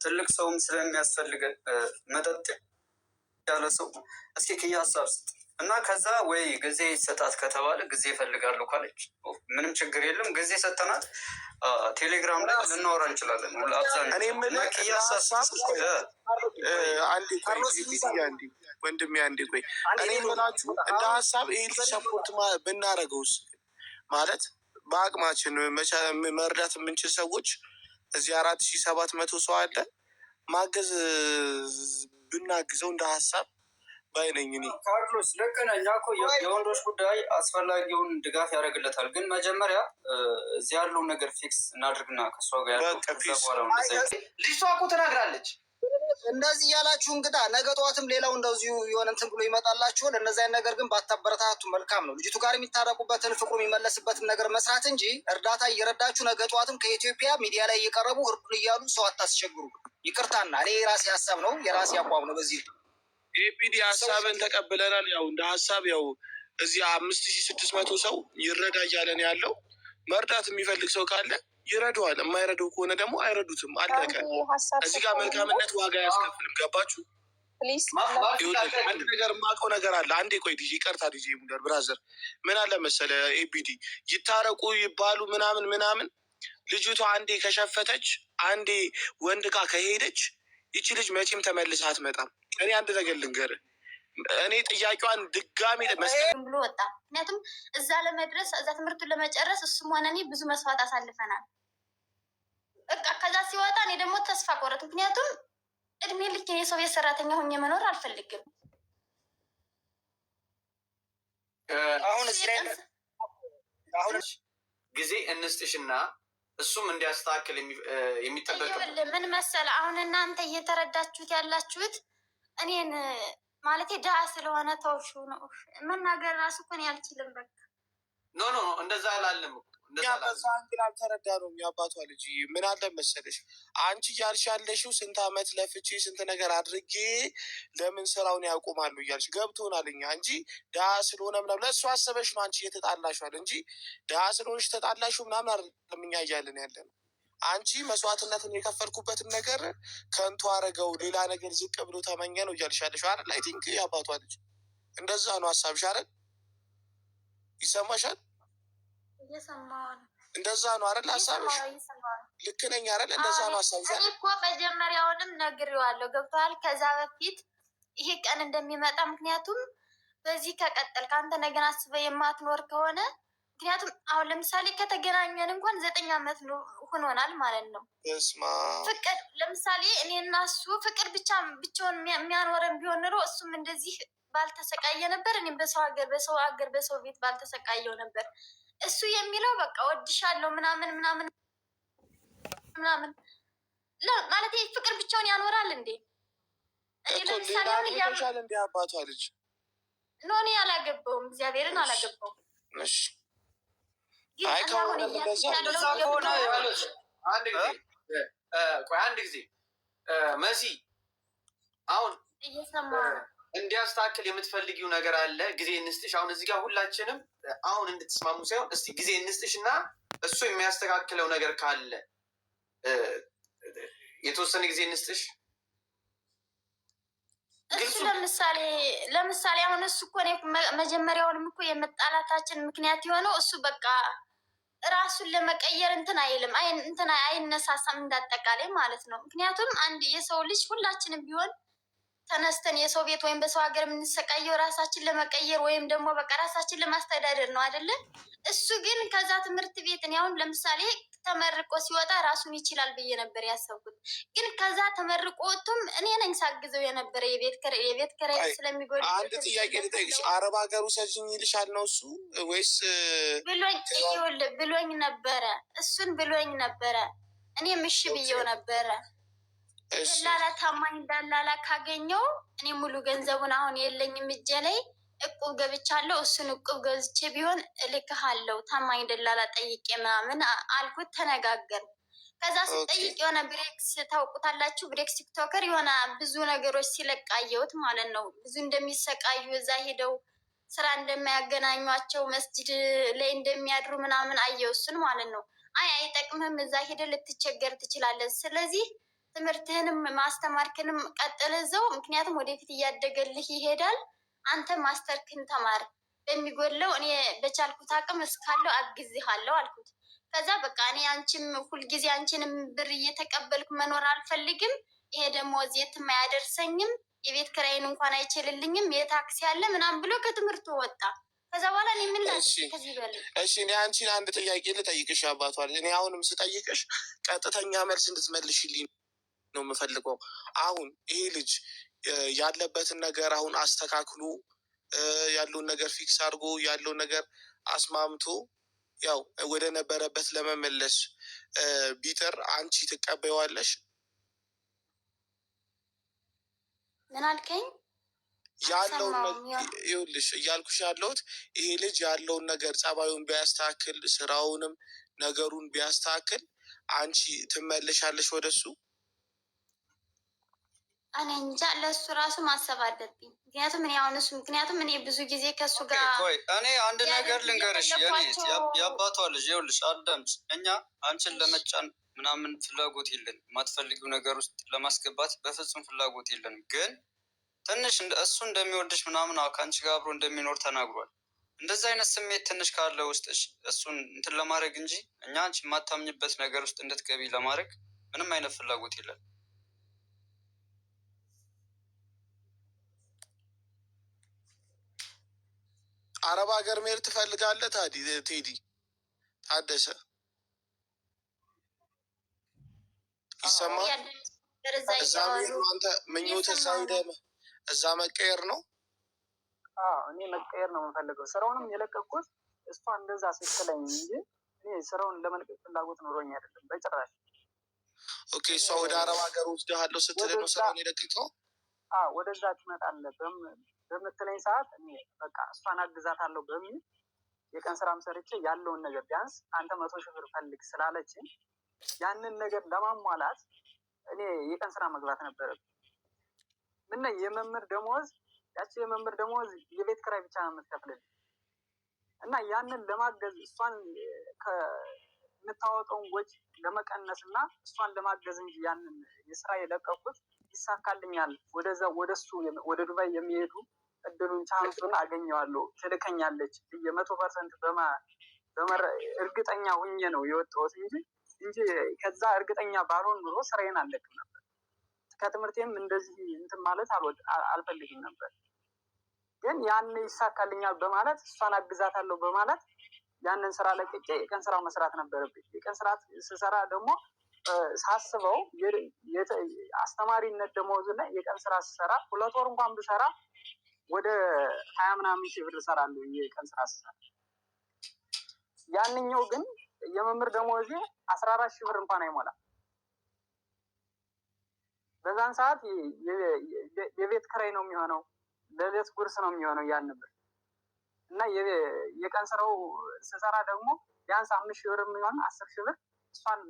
ትልቅ ሰውም ስለሚያስፈልገን መጠጥ ያለ ሰው እስኪ ኪያ ሀሳብ ስጥ እና ከዛ ወይ ጊዜ ይሰጣት ከተባለ ጊዜ ይፈልጋሉ ካለች ምንም ችግር የለም። ጊዜ ሰጠናት ቴሌግራም ላይ ልናወራ እንችላለን። ወንድሜ አንዴ ቆይ፣ እኔ የምላችሁ እንደ ሀሳብ ይሄ ሰፖርት ብናደርገውስ ማለት በአቅማችን መርዳት የምንችል ሰዎች እዚህ 4700 ሰው አለ ማገዝ ብናግዘው እንደ ሀሳብ ባይነኝ እኔ ካርሎስ ልክ ነህ። እኛ እኮ የወንዶች ጉዳይ አስፈላጊውን ድጋፍ ያደርግለታል። ግን መጀመሪያ እዚህ ያለውን ነገር ፊክስ እናድርግና ከእሷ ጋር ልጅቷ እኮ ተናግራለች። እንደዚህ ያላችሁ እንግዳ ነገ ጠዋትም ሌላው እንደዚሁ የሆነ እንትን ብሎ ይመጣላችኋል። እነዚያን ነገር ግን ባታበረታቱ መልካም ነው። ልጅቱ ጋር የሚታረቁበትን ፍቅሩ የሚመለስበትን ነገር መስራት እንጂ እርዳታ እየረዳችሁ ነገ ጠዋትም ከኢትዮጵያ ሚዲያ ላይ እየቀረቡ እርዱን እያሉ ሰው አታስቸግሩ። ይቅርታና እኔ የራሴ ሀሳብ ነው፣ የራሴ አቋም ነው። በዚህ ኤፒዲ ሀሳብን ተቀብለናል። ያው እንደ ሀሳብ ያው እዚህ 5600 ሰው ይረዳ እያለን ያለው መርዳት የሚፈልግ ሰው ካለ ይረዳዋል። የማይረዳው ከሆነ ደግሞ አይረዱትም። አለቀ። እዚህ ጋር መልካምነት ዋጋ አያስከፍልም። ገባችሁ? አንድ ነገር የማውቀው ነገር አለ። አንዴ ቆይ ዲጄ ይቀርታ፣ ዲጄ ሙለር ብራዘር ምን አለ መሰለ ኤፒዲ ይታረቁ ይባሉ ምናምን ልጅቷ አንዴ ከሸፈተች አንዴ ወንድ ጋር ከሄደች ይቺ ልጅ መቼም ተመልሳ አትመጣም። እኔ አንድ ነገር ልንገርህ፣ እኔ ጥያቄዋን ድጋሚ ብሎ ወጣ። ምክንያቱም እዛ ለመድረስ እዛ ትምህርቱን ለመጨረስ እሱም ሆነ እኔ ብዙ መስዋዕት አሳልፈናል። በቃ ከዛ ሲወጣ እኔ ደግሞ ተስፋ ቆረጥ። ምክንያቱም እድሜ ልክ የሰው ቤት ሰራተኛ ሆኜ መኖር አልፈልግም። አሁን ጊዜ እንስጥሽና እሱም እንዲያስተካክል የሚጠበቅ ምን መሰለ፣ አሁን እናንተ እየተረዳችሁት ያላችሁት እኔን ማለት ድሀ ስለሆነ ተውሹ ነው መናገር ራሱ እኮ እኔ አልችልም። በቃ ኖ ኖ እንደዛ አላለም። በዛ እንግዲህ አልተረዳነውም። የአባቷ ልጅ ምን አለ መሰለሽ አንቺ እያልሽ ያለሽው ስንት አመት ለፍቼ ስንት ነገር አድርጌ ለምን ስራውን ያቆማሉ እያልሽ ገብቶናል እኛ እንጂ ድሀ ስለሆነ ምናምን ለእሱ አሰበሽ ነው አንቺ እየተጣላሽዋል እንጂ ድሀ ስለሆነሽ ተጣላሽው ምናምን አይደለም እኛ እያልን ያለ ነው። አንቺ መስዋዕትነትን የከፈልኩበትን ነገር ከንቱ አረገው ሌላ ነገር ዝቅ ብሎ ተመኘ ነው እያልሽ ያለሽው አይደል? አይ ቲንክ የአባቷ ልጅ እንደዛ ነው ሀሳብሽ አይደል? ይሰማሻል? እንደዛ ነው አይደል ሀሳብሽ? ልክ ነኝ አይደል? እንደዛ ነው ሀሳብሽ። እኔ እኮ መጀመሪያውንም ነግሬዋለሁ። ገብቶሃል? ከዛ በፊት ይሄ ቀን እንደሚመጣ ምክንያቱም በዚህ ከቀጠልክ አንተ ነገን አስበህ የማትኖር ከሆነ ምክንያቱም አሁን ለምሳሌ ከተገናኘን እንኳን 9 አመት ሆኖናል ማለት ነው። ፍቅር ለምሳሌ እኔ እና እሱ ፍቅር ብቻውን የሚያኖረን ቢሆን ኑሮ እሱም እንደዚህ ባልተሰቃየ ነበር። እኔም በሰው ሀገር በሰው ቤት ባልተሰቃየው ነበር። እሱ የሚለው በቃ ወድሻለሁ ምናምን ምናምን ምናምን ማለት ፍቅር ብቻውን ያኖራል እንዴ? እኔ ለምሳሌ እንዲ አባቷ ልጅ ኖ እኔ አላገባውም፣ እግዚአብሔርን አላገባውም። አንድ ጊዜ መሲ አሁን እየሰማ እንዲያስተካክል የምትፈልጊው ነገር አለ። ጊዜ እንስጥሽ። አሁን እዚህ ጋር ሁላችንም አሁን እንድትስማሙ ሳይሆን እስቲ ጊዜ እንስጥሽ እና እሱ የሚያስተካክለው ነገር ካለ የተወሰነ ጊዜ እንስጥሽ። እሱ ለምሳሌ አሁን እሱ እኮ መጀመሪያውንም እኮ የመጣላታችን ምክንያት የሆነው እሱ በቃ ራሱን ለመቀየር እንትን አይልም አይነሳሳም እንዳጠቃላይ ማለት ነው። ምክንያቱም አንድ የሰው ልጅ ሁላችንም ቢሆን ተነስተን የሰው ቤት ወይም በሰው ሀገር የምንሰቃየው ራሳችን ለመቀየር ወይም ደግሞ በቃ ራሳችን ለማስተዳደር ነው አይደለም። እሱ ግን ከዛ ትምህርት ቤት እኔ አሁን ለምሳሌ ተመርቆ ሲወጣ ራሱን ይችላል ብዬ ነበር ያሰብኩት። ግን ከዛ ተመርቆ ወጥቶም እኔ ነኝ ሳግዘው የነበረ የቤት ኪራይ ስለሚጎል። አንድ ጥያቄ ልጠይቅሽ፣ አረብ ሀገር ውሰጂኝ ይልሻል ነው እሱ ወይስ? ብሎኝ ነበረ፣ እሱን ብሎኝ ነበረ። እኔም እሺ ብዬው ነበረ። ደላላ ታማኝ ደላላ ካገኘው እኔ ሙሉ ገንዘቡን አሁን የለኝም እጄ ላይ እቁብ ገብቻለሁ። እሱን እቁብ ገዝቼ ቢሆን እልክሃለሁ ታማኝ ደላላ ጠይቄ ምናምን አልኩት። ተነጋገር። ከዛ ስጠይቅ የሆነ ብሬክስ ታውቁታላችሁ፣ ብሬክስ ቲክቶከር የሆነ ብዙ ነገሮች ሲለቃየውት ማለት ነው። ብዙ እንደሚሰቃዩ እዛ ሄደው ስራ እንደማያገናኟቸው መስጅድ ላይ እንደሚያድሩ ምናምን አየው እሱን ማለት ነው። አይጠቅምህም፣ እዛ ሄደ ልትቸገር ትችላለህ። ስለዚህ ትምህርትህንም ማስተማርክንም ቀጥል እዛው፣ ምክንያቱም ወደፊት እያደገልህ ይሄዳል። አንተ ማስተርክን ተማር፣ በሚጎለው እኔ በቻልኩት አቅም እስካለው አግዝሃለሁ አልኩት። ከዛ በቃ እኔ አንቺም ሁልጊዜ አንቺንም ብር እየተቀበልኩ መኖር አልፈልግም፣ ይሄ ደግሞ የትም አያደርሰኝም፣ የቤት ኪራይን እንኳን አይችልልኝም፣ የታክሲ አለ ምናምን ብሎ ከትምህርቱ ወጣ። ከዛ በኋላ እኔ ምን ከዚህ በላይ እሺ፣ እኔ አንቺን አንድ ጥያቄ ልጠይቅሽ አባቷል። እኔ አሁንም ስጠይቅሽ ቀጥተኛ መልስ እንድትመልሽልኝ ነው የምፈልገው። አሁን ይሄ ልጅ ያለበትን ነገር አሁን አስተካክሎ ያለውን ነገር ፊክስ አድርጎ ያለውን ነገር አስማምቶ ያው ወደ ነበረበት ለመመለስ ቢጥር አንቺ ትቀበይዋለሽ? ምን አልከኝ? ያለውን ይኸውልሽ እያልኩሽ ያለሁት ይሄ ልጅ ያለውን ነገር ጸባዩን ቢያስተካክል ስራውንም ነገሩን ቢያስተካክል አንቺ ትመለሻለሽ ወደሱ? እኔ እንጃ፣ ለእሱ ራሱ ማሰብ አለብኝ። ምክንያቱም እኔ ብዙ ጊዜ ከእሱ ጋር እኔ አንድ ነገር ልንገርሽ፣ የአባቷ ልጅ ይኸውልሽ፣ አዳምጪ። እኛ አንቺን ለመጫን ምናምን ፍላጎት የለንም። የማትፈልጊው ነገር ውስጥ ለማስገባት በፍጹም ፍላጎት የለንም። ግን ትንሽ እሱ እንደሚወድሽ ምናምን ከአንቺ ጋር አብሮ እንደሚኖር ተናግሯል። እንደዚህ አይነት ስሜት ትንሽ ካለ ውስጥሽ እሱን እንትን ለማድረግ እንጂ እኛ አንቺ የማታምኝበት ነገር ውስጥ እንድትገቢ ለማድረግ ምንም አይነት ፍላጎት የለንም። አረብ ሀገር መሄድ ትፈልጋለህ? ቴዲ ታደሰ ይሰማል? እዛ መሄድ ነው አንተ ምኞት? እዛ መቀየር ነው? እኔ መቀየር ነው የምፈልገው። ስራውንም የለቀኩት እሷ እንደዛ ስትለኝ እንጂ እኔ ስራውን ለመልቀቅ ፍላጎት ኖሮኝ አይደለም በጭራሽ። ኦኬ፣ እሷ ወደ አረብ ሀገር ወስደሃለሁ ስትል ነው ስራውን የለቀቀው? ወደዛ ትመጣለህ በምትለኝ ሰዓት እኔ በቃ እሷን አግዛታለሁ በሚል የቀን ስራም ሰርቼ ያለውን ነገር ቢያንስ አንተ 100,000 ብር ፈልግ ስላለችኝ ያንን ነገር ለማሟላት እኔ የቀን ስራ መግባት ነበረብኝ። ምን የመምህር ደሞዝ ያቺ የመምህር ደሞዝ የቤት ኪራይ ብቻ ነው የምትከፍልልኝ እና ያንን ለማገዝ እሷን የምታወጣውን ወጪ ለመቀነስ እና እሷን ለማገዝ እንጂ ያንን የስራ የለቀኩት ይሳካልኛል፣ ወደሱ ወደ ዱባይ የሚሄዱ እድሉን ቻንሱን አገኘዋለሁ ትልከኛለች ብዬ 100% እርግጠኛ ሁኜ ነው የወጣሁት እንጂ ከዛ እርግጠኛ ባልሆን ኑሮ ስራዬን አልለቅም ነበር። ከትምህርቴም እንደዚህ እንትን ማለት አልፈልግም ነበር። ግን ያን ይሳካልኛል በማለት እሷን አግዛታለሁ በማለት ያንን ስራ ለቅቄ የቀን ስራ መስራት ነበረብኝ። የቀን ስራ ስሰራ ደግሞ ሳስበው አስተማሪነት ደሞዝ ላይ የቀን ስራ ስሰራ 2 ወር እንኳን ብሰራ ወደ 20 ምናምን ሺህ ብር እሰራለሁ የቀን ስራ ስሰራ። ያንኛው ግን የመምህር ደሞዜ 14,000 ብር እንኳን አይሞላም። በዛን ሰዓት የቤት ኪራይ ነው የሚሆነው፣ ለሌት ጉርስ ነው የሚሆነው ያን ብር እና የቀን ስራው ስሰራ ደግሞ ቢያንስ 5,000 ብር የሚሆን 10,000 ብር እሷን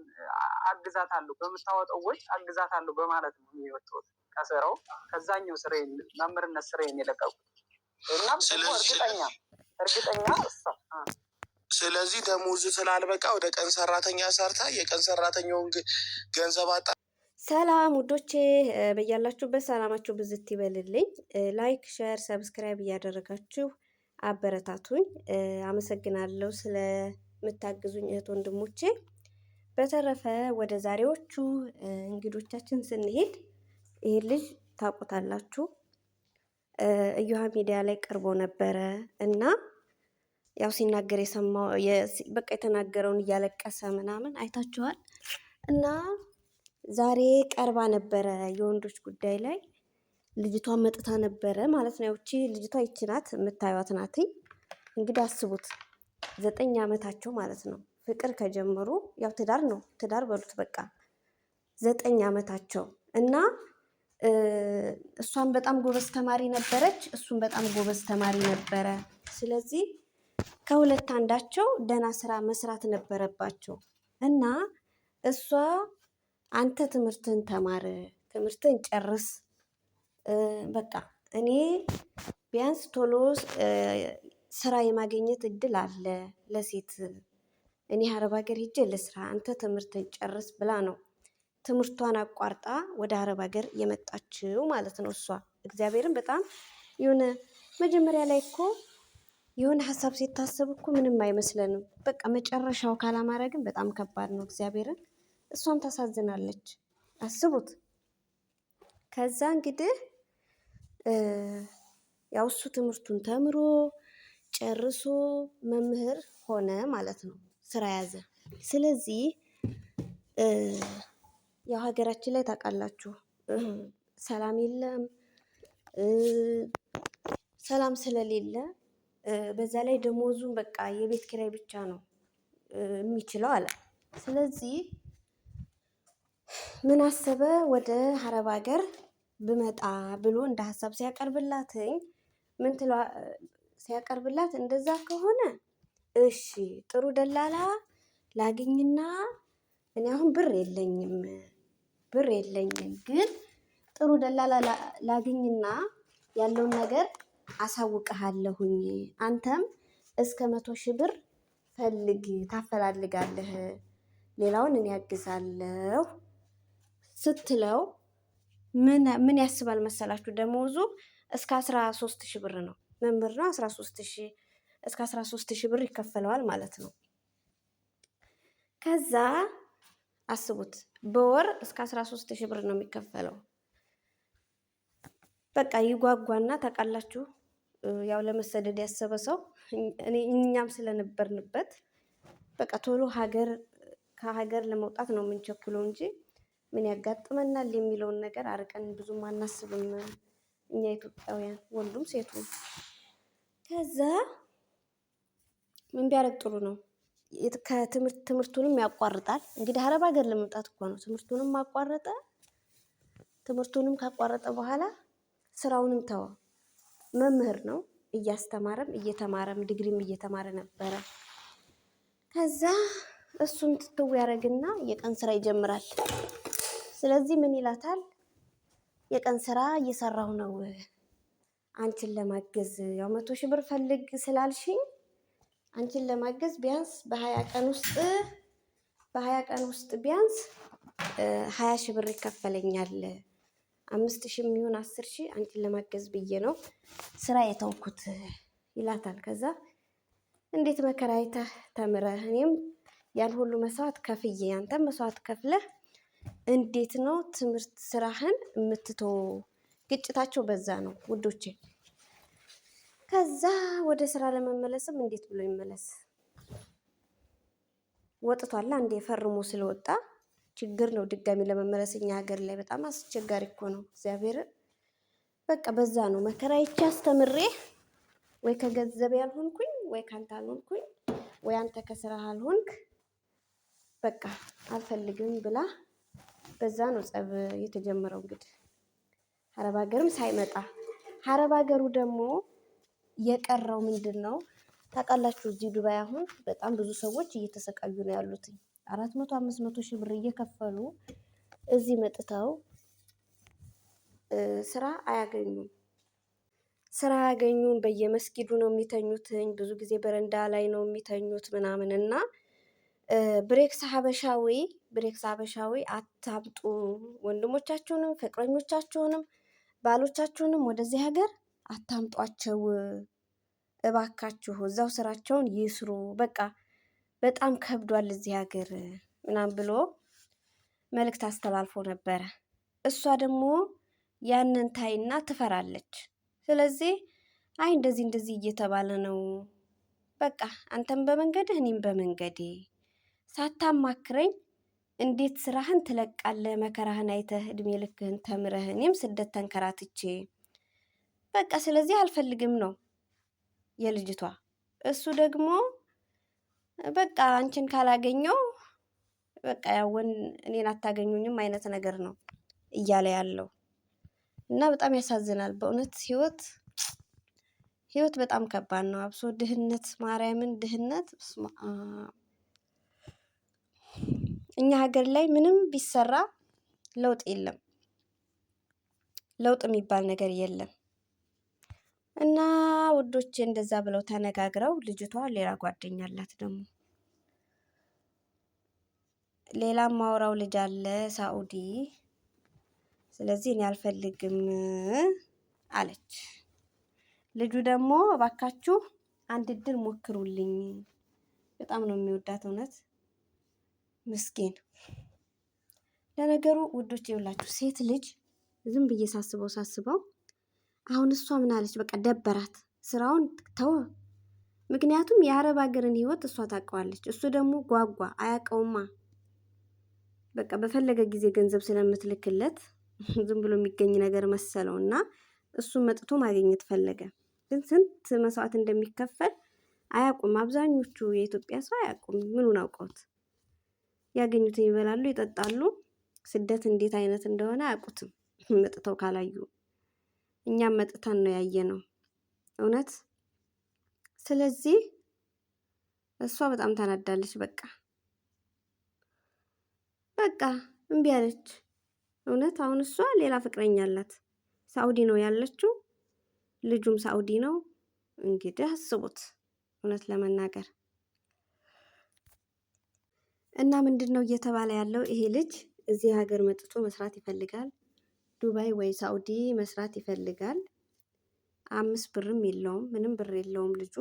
አግዛታለሁ በምታወጣው ወጪ አግዛታለሁ በማለት ነው የወጣሁት ከስራው ከዛኛው ስራ መምህርነት ስራዬን የለቀቁት እና እርግጠኛ እሷ ስለዚህ ደሞዝ ስላልበቃ ወደ ቀን ሰራተኛ ሰርታ የቀን ሰራተኛውን ገንዘብ አጣ። ሰላም ውዶቼ፣ በያላችሁበት ሰላማችሁ ብዝት ይበልልኝ። ላይክ፣ ሼር፣ ሰብስክራይብ እያደረጋችሁ አበረታቱኝ። አመሰግናለሁ ስለምታግዙኝ እህት ወንድሞቼ። በተረፈ ወደ ዛሬዎቹ እንግዶቻችን ስንሄድ ይሄ ልጅ ታውቁታላችሁ፣ እዮሃ ሚዲያ ላይ ቀርቦ ነበረ እና ያው ሲናገር የሰማው በቃ የተናገረውን እያለቀሰ ምናምን አይታችኋል። እና ዛሬ ቀርባ ነበረ የወንዶች ጉዳይ ላይ ልጅቷ መጥታ ነበረ ማለት ነው። እቺ ልጅቷ ይቺ ናት የምታዩት ናት። እንግዲህ አስቡት 9 ዓመታቸው ማለት ነው ፍቅር ከጀመሩ፣ ያው ትዳር ነው ትዳር በሉት በቃ 9 ዓመታቸው እና እሷን በጣም ጎበዝ ተማሪ ነበረች፣ እሱም በጣም ጎበዝ ተማሪ ነበረ። ስለዚህ ከሁለት አንዳቸው ደህና ስራ መስራት ነበረባቸው እና እሷ አንተ ትምህርትን ተማር፣ ትምህርትን ጨርስ፣ በቃ እኔ ቢያንስ ቶሎ ስራ የማግኘት እድል አለ ለሴት፣ እኔ አረብ ሀገር ሄጄ ልስራ፣ አንተ ትምህርትን ጨርስ ብላ ነው ትምህርቷን አቋርጣ ወደ አረብ ሀገር የመጣችው ማለት ነው። እሷ እግዚአብሔርን በጣም የሆነ መጀመሪያ ላይ እኮ የሆነ ሀሳብ ሲታሰብ እኮ ምንም አይመስለንም። በቃ መጨረሻው ካላማረ ግን በጣም ከባድ ነው። እግዚአብሔርን እሷም ታሳዝናለች። አስቡት። ከዛ እንግዲህ ያው እሱ ትምህርቱን ተምሮ ጨርሶ መምህር ሆነ ማለት ነው፣ ስራ ያዘ። ስለዚህ ያው ሀገራችን ላይ ታውቃላችሁ ሰላም የለም። ሰላም ስለሌለ በዛ ላይ ደሞዙን በቃ የቤት ኪራይ ብቻ ነው የሚችለው አለ። ስለዚህ ምን አሰበ? ወደ አረብ ሀገር ብመጣ ብሎ እንደ ሀሳብ ሲያቀርብላት እንደዛ ከሆነ እሺ ጥሩ ደላላ ላግኝና እኔ አሁን ብር የለኝም ግን ጥሩ ደላላ ላግኝና ያለውን ነገር አሳውቅሃለሁኝ፣ አንተም እስከ 100,000 ብር ታፈላልጋለህ፣ ሌላውን እኔ ያግዛለሁ ስትለው ምን ያስባል መሰላችሁ? ደሞዙ እስከ 13,000 ብር ነው። መምህር ነው። 13,000 እስከ 13,000 ብር ይከፈለዋል ማለት ነው። ከዛ አስቡት በወር እስከ 13,000 ብር ነው የሚከፈለው። በቃ ይጓጓና ታውቃላችሁ፣ ያው ለመሰደድ ያሰበ ሰው እኛም ስለነበርንበት በቃ ቶሎ ከሀገር ለመውጣት ነው የምንቸኩለው እንጂ ምን ያጋጥመናል የሚለውን ነገር አርቀን ብዙም አናስብም እኛ ኢትዮጵያውያን፣ ወንዱም ሴቱ። ከዛ ምን ቢያደርግ ጥሩ ነው? ትምህርቱንም ያቋርጣል። እንግዲህ አረብ ሀገር ለመምጣት እኮ ነው። ትምህርቱንም ካቋረጠ በኋላ ስራውንም ተወ። መምህር ነው፣ እያስተማረም እየተማረም ዲግሪም እየተማረ ነበረ። ከዛ እሱን ትተው ያደርግና የቀን ስራ ይጀምራል። ስለዚህ ምን ይላታል? የቀን ስራ እየሰራሁ ነው አንቺን ለማገዝ፣ ያው 100 ሺህ ብር ፈልግ ስላልሽኝ አንቺን ለማገዝ ቢያንስ በ20 ቀን ውስጥ ቢያንስ 20 ሺህ ብር ይከፈለኛል። 5 ሺህ የሚሆን 10 ሺህ አንቺን ለማገዝ ብዬ ነው ስራ የተውኩት ይላታል። ከዛ እንዴት መከራ አይተህ ተምረህ እኔም ያን ሁሉ መስዋዕት ከፍዬ አንተም መስዋዕት ከፍለህ እንዴት ነው ትምህርት ስራህን የምትተው? ግጭታቸው በዛ ነው ውዶቼ። ከዛ ወደ ስራ ለመመለስም እንዴት ብሎ ይመለስ? ወጥቷል። አንዴ ፈርሞ ስለወጣ ችግር ነው ድጋሚ ለመመለስ። እኛ ሀገር ላይ በጣም አስቸጋሪ እኮ ነው። እግዚአብሔር በቃ በዛ ነው መከራ ይቻ አስተምሬ ወይ ከገንዘብ ያልሆንኩኝ ወይ ካንተ አልሆንኩኝ ወይ አንተ ከስራ አልሆንክ በቃ አልፈልግም ብላ በዛ ነው ጸብ የተጀመረው። እንግዲህ አረብ ሀገርም ሳይመጣ አረብ ሀገሩ ደግሞ የቀረው ምንድን ነው ታውቃላችሁ? እዚህ ዱባይ አሁን በጣም ብዙ ሰዎች እየተሰቃዩ ነው ያሉት። 400-500 ሺህ ብር እየከፈሉ እዚህ መጥተው ስራ አያገኙም። ስራ አያገኙም። በየመስጊዱ ነው የሚተኙት። ብዙ ጊዜ በረንዳ ላይ ነው የሚተኙት ምናምን እና ብሬክስ ሀበሻዊ አታብጡ። ወንድሞቻችሁንም ፍቅረኞቻችሁንም ባሎቻችሁንም ወደዚህ ሀገር አታምጧቸው እባካችሁ፣ እዛው ስራቸውን ይስሩ። በቃ በጣም ከብዷል እዚህ ሀገር ምናምን ብሎ መልእክት አስተላልፎ ነበረ። እሷ ደግሞ ያንን ታይና ትፈራለች። ስለዚህ አይ እንደዚህ እየተባለ ነው፣ በቃ አንተም በመንገድህ እኔም በመንገዴ፣ ሳታማክረኝ እንዴት ስራህን ትለቃለህ? መከራህን አይተህ እድሜ ልክህን ተምረህ እኔም ስደት ተንከራትቼ በቃ ስለዚህ አልፈልግም ነው የልጅቷ። እሱ ደግሞ በቃ አንቺን ካላገኘው በቃ ያወን እኔን አታገኙኝም አይነት ነገር ነው እያለ ያለው እና በጣም ያሳዝናል በእውነት። ህይወት በጣም ከባድ ነው። አብሶ ድህነት፣ ማርያምን ድህነት እኛ ሀገር ላይ ምንም ቢሰራ ለውጥ የለም። ለውጥ የሚባል ነገር የለም። እና ውዶቼ እንደዛ ብለው ተነጋግረው ልጅቷ ሌላ ጓደኛ አላት ደግሞ ሌላ ማውራው ልጅ አለ ሳኡዲ። ስለዚህ እኔ አልፈልግም አለች። ልጁ ደግሞ እባካችሁ አንድ እድል ሞክሩልኝ፣ በጣም ነው የሚወዳት እውነት ምስኪን። ለነገሩ ውዶች ይኸውላችሁ ሴት ልጅ ዝም ብዬ ሳስበው አሁን እሷ ምን አለች? በቃ ደበራት፣ ስራውን ተወ። ምክንያቱም የአረብ ሀገርን ህይወት እሷ ታውቀዋለች፣ እሱ ደግሞ ጓጓ፣ አያውቀውማ። በቃ በፈለገ ጊዜ ገንዘብ ስለምትልክለት ዝም ብሎ የሚገኝ ነገር መሰለው እና እሱን መጥቶ ማግኘት ፈለገ። ግን ስንት መስዋዕት እንደሚከፈል አያውቁም። አብዛኞቹ የኢትዮጵያ ሰው አያውቁም። ምኑን አውቀውት? ያገኙትን ይበላሉ፣ ይጠጣሉ። ስደት እንዴት አይነት እንደሆነ አያውቁትም መጥተው ካላዩ። እኛም መጥተን ነው ያየነው እውነት። ስለዚህ እሷ በጣም ታናዳለች። በቃ እምቢ አለች እውነት። አሁን እሷ ሌላ ፍቅረኛ አላት፣ ሳኡዲ ነው ያለችው፣ ልጁም ሳኡዲ ነው። እንግዲህ አስቡት እውነት ለመናገር እና ምንድን ነው እየተባለ ያለው? ይሄ ልጅ እዚህ ሀገር መጥቶ መስራት ይፈልጋል፣ ዱባይ ወይ ሳኡዲ መስራት ይፈልጋል። 5 ብርም የለውም፣ ምንም ብር የለውም ልጁ።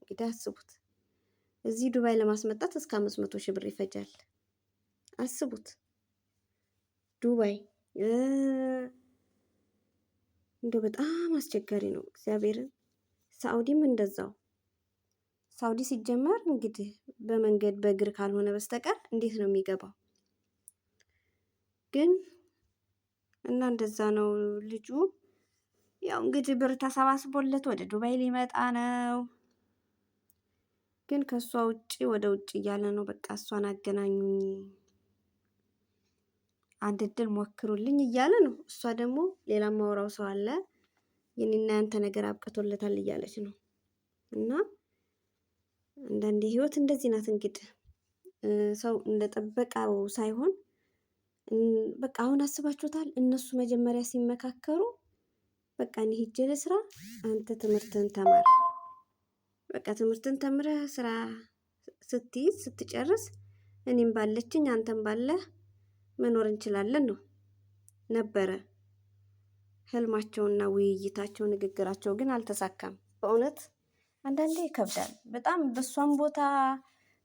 እንግዲህ አስቡት እዚህ ዱባይ ለማስመጣት እስከ 500 ሺህ ብር ይፈጃል። አስቡት ዱባይ እንደው በጣም አስቸጋሪ ነው እግዚአብሔርን። ሳኡዲም እንደዛው። ሳኡዲ ሲጀመር እንግዲህ በመንገድ በእግር ካልሆነ በስተቀር እንዴት ነው የሚገባው? ግን እና እንደዛ ነው ልጁ። ያው እንግዲህ ብር ተሰባስቦለት ወደ ዱባይ ሊመጣ ነው። ግን ከሷ ውጪ ወደ ውጭ እያለ ነው። በቃ እሷን አገናኙኝ አንድ እድል ሞክሩልኝ እያለ ነው። እሷ ደግሞ ሌላ ማውራው ሰው አለ የኔና ያንተ ነገር አብቅቶለታል እያለች ነው። እና አንዳንዴ ህይወት እንደዚህ ናት እንግዲህ ሰው እንደጠበቀው ሳይሆን በቃ አሁን አስባችሁታል። እነሱ መጀመሪያ ሲመካከሩ በቃ እኔ ሂጄ ልስራ፣ አንተ ትምህርትን ተማር፣ በቃ ትምህርትን ተምረህ ስራ ስትይዝ ስትጨርስ እኔም ባለችኝ አንተም ባለህ መኖር እንችላለን ነው ነበረ ህልማቸውና ውይይታቸው፣ ንግግራቸው ግን አልተሳካም። በእውነት አንዳንዴ ይከብዳል በጣም በሷም ቦታ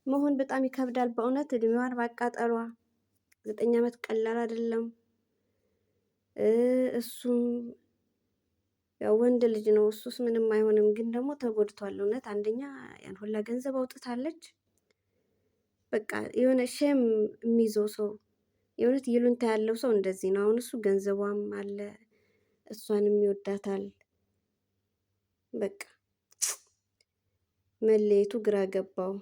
መሆን በጣም ይከብዳል። በእውነት እድሜዋን ባቃጠሏ 9 ዓመት ቀላል አይደለም። እሱም ያው ወንድ ልጅ ነው፣ እሱስ ምንም አይሆንም። ግን ደግሞ ተጎድቷል። እውነት አንደኛ ያን ሁላ ገንዘብ አውጥታለች። በቃ የሆነ ሼም የሚይዘው ሰው የእውነት ይሉንታ ያለው ሰው እንደዚህ ነው። አሁን እሱ ገንዘቧም አለ እሷንም ይወዳታል። በቃ መለየቱ ግራ ገባው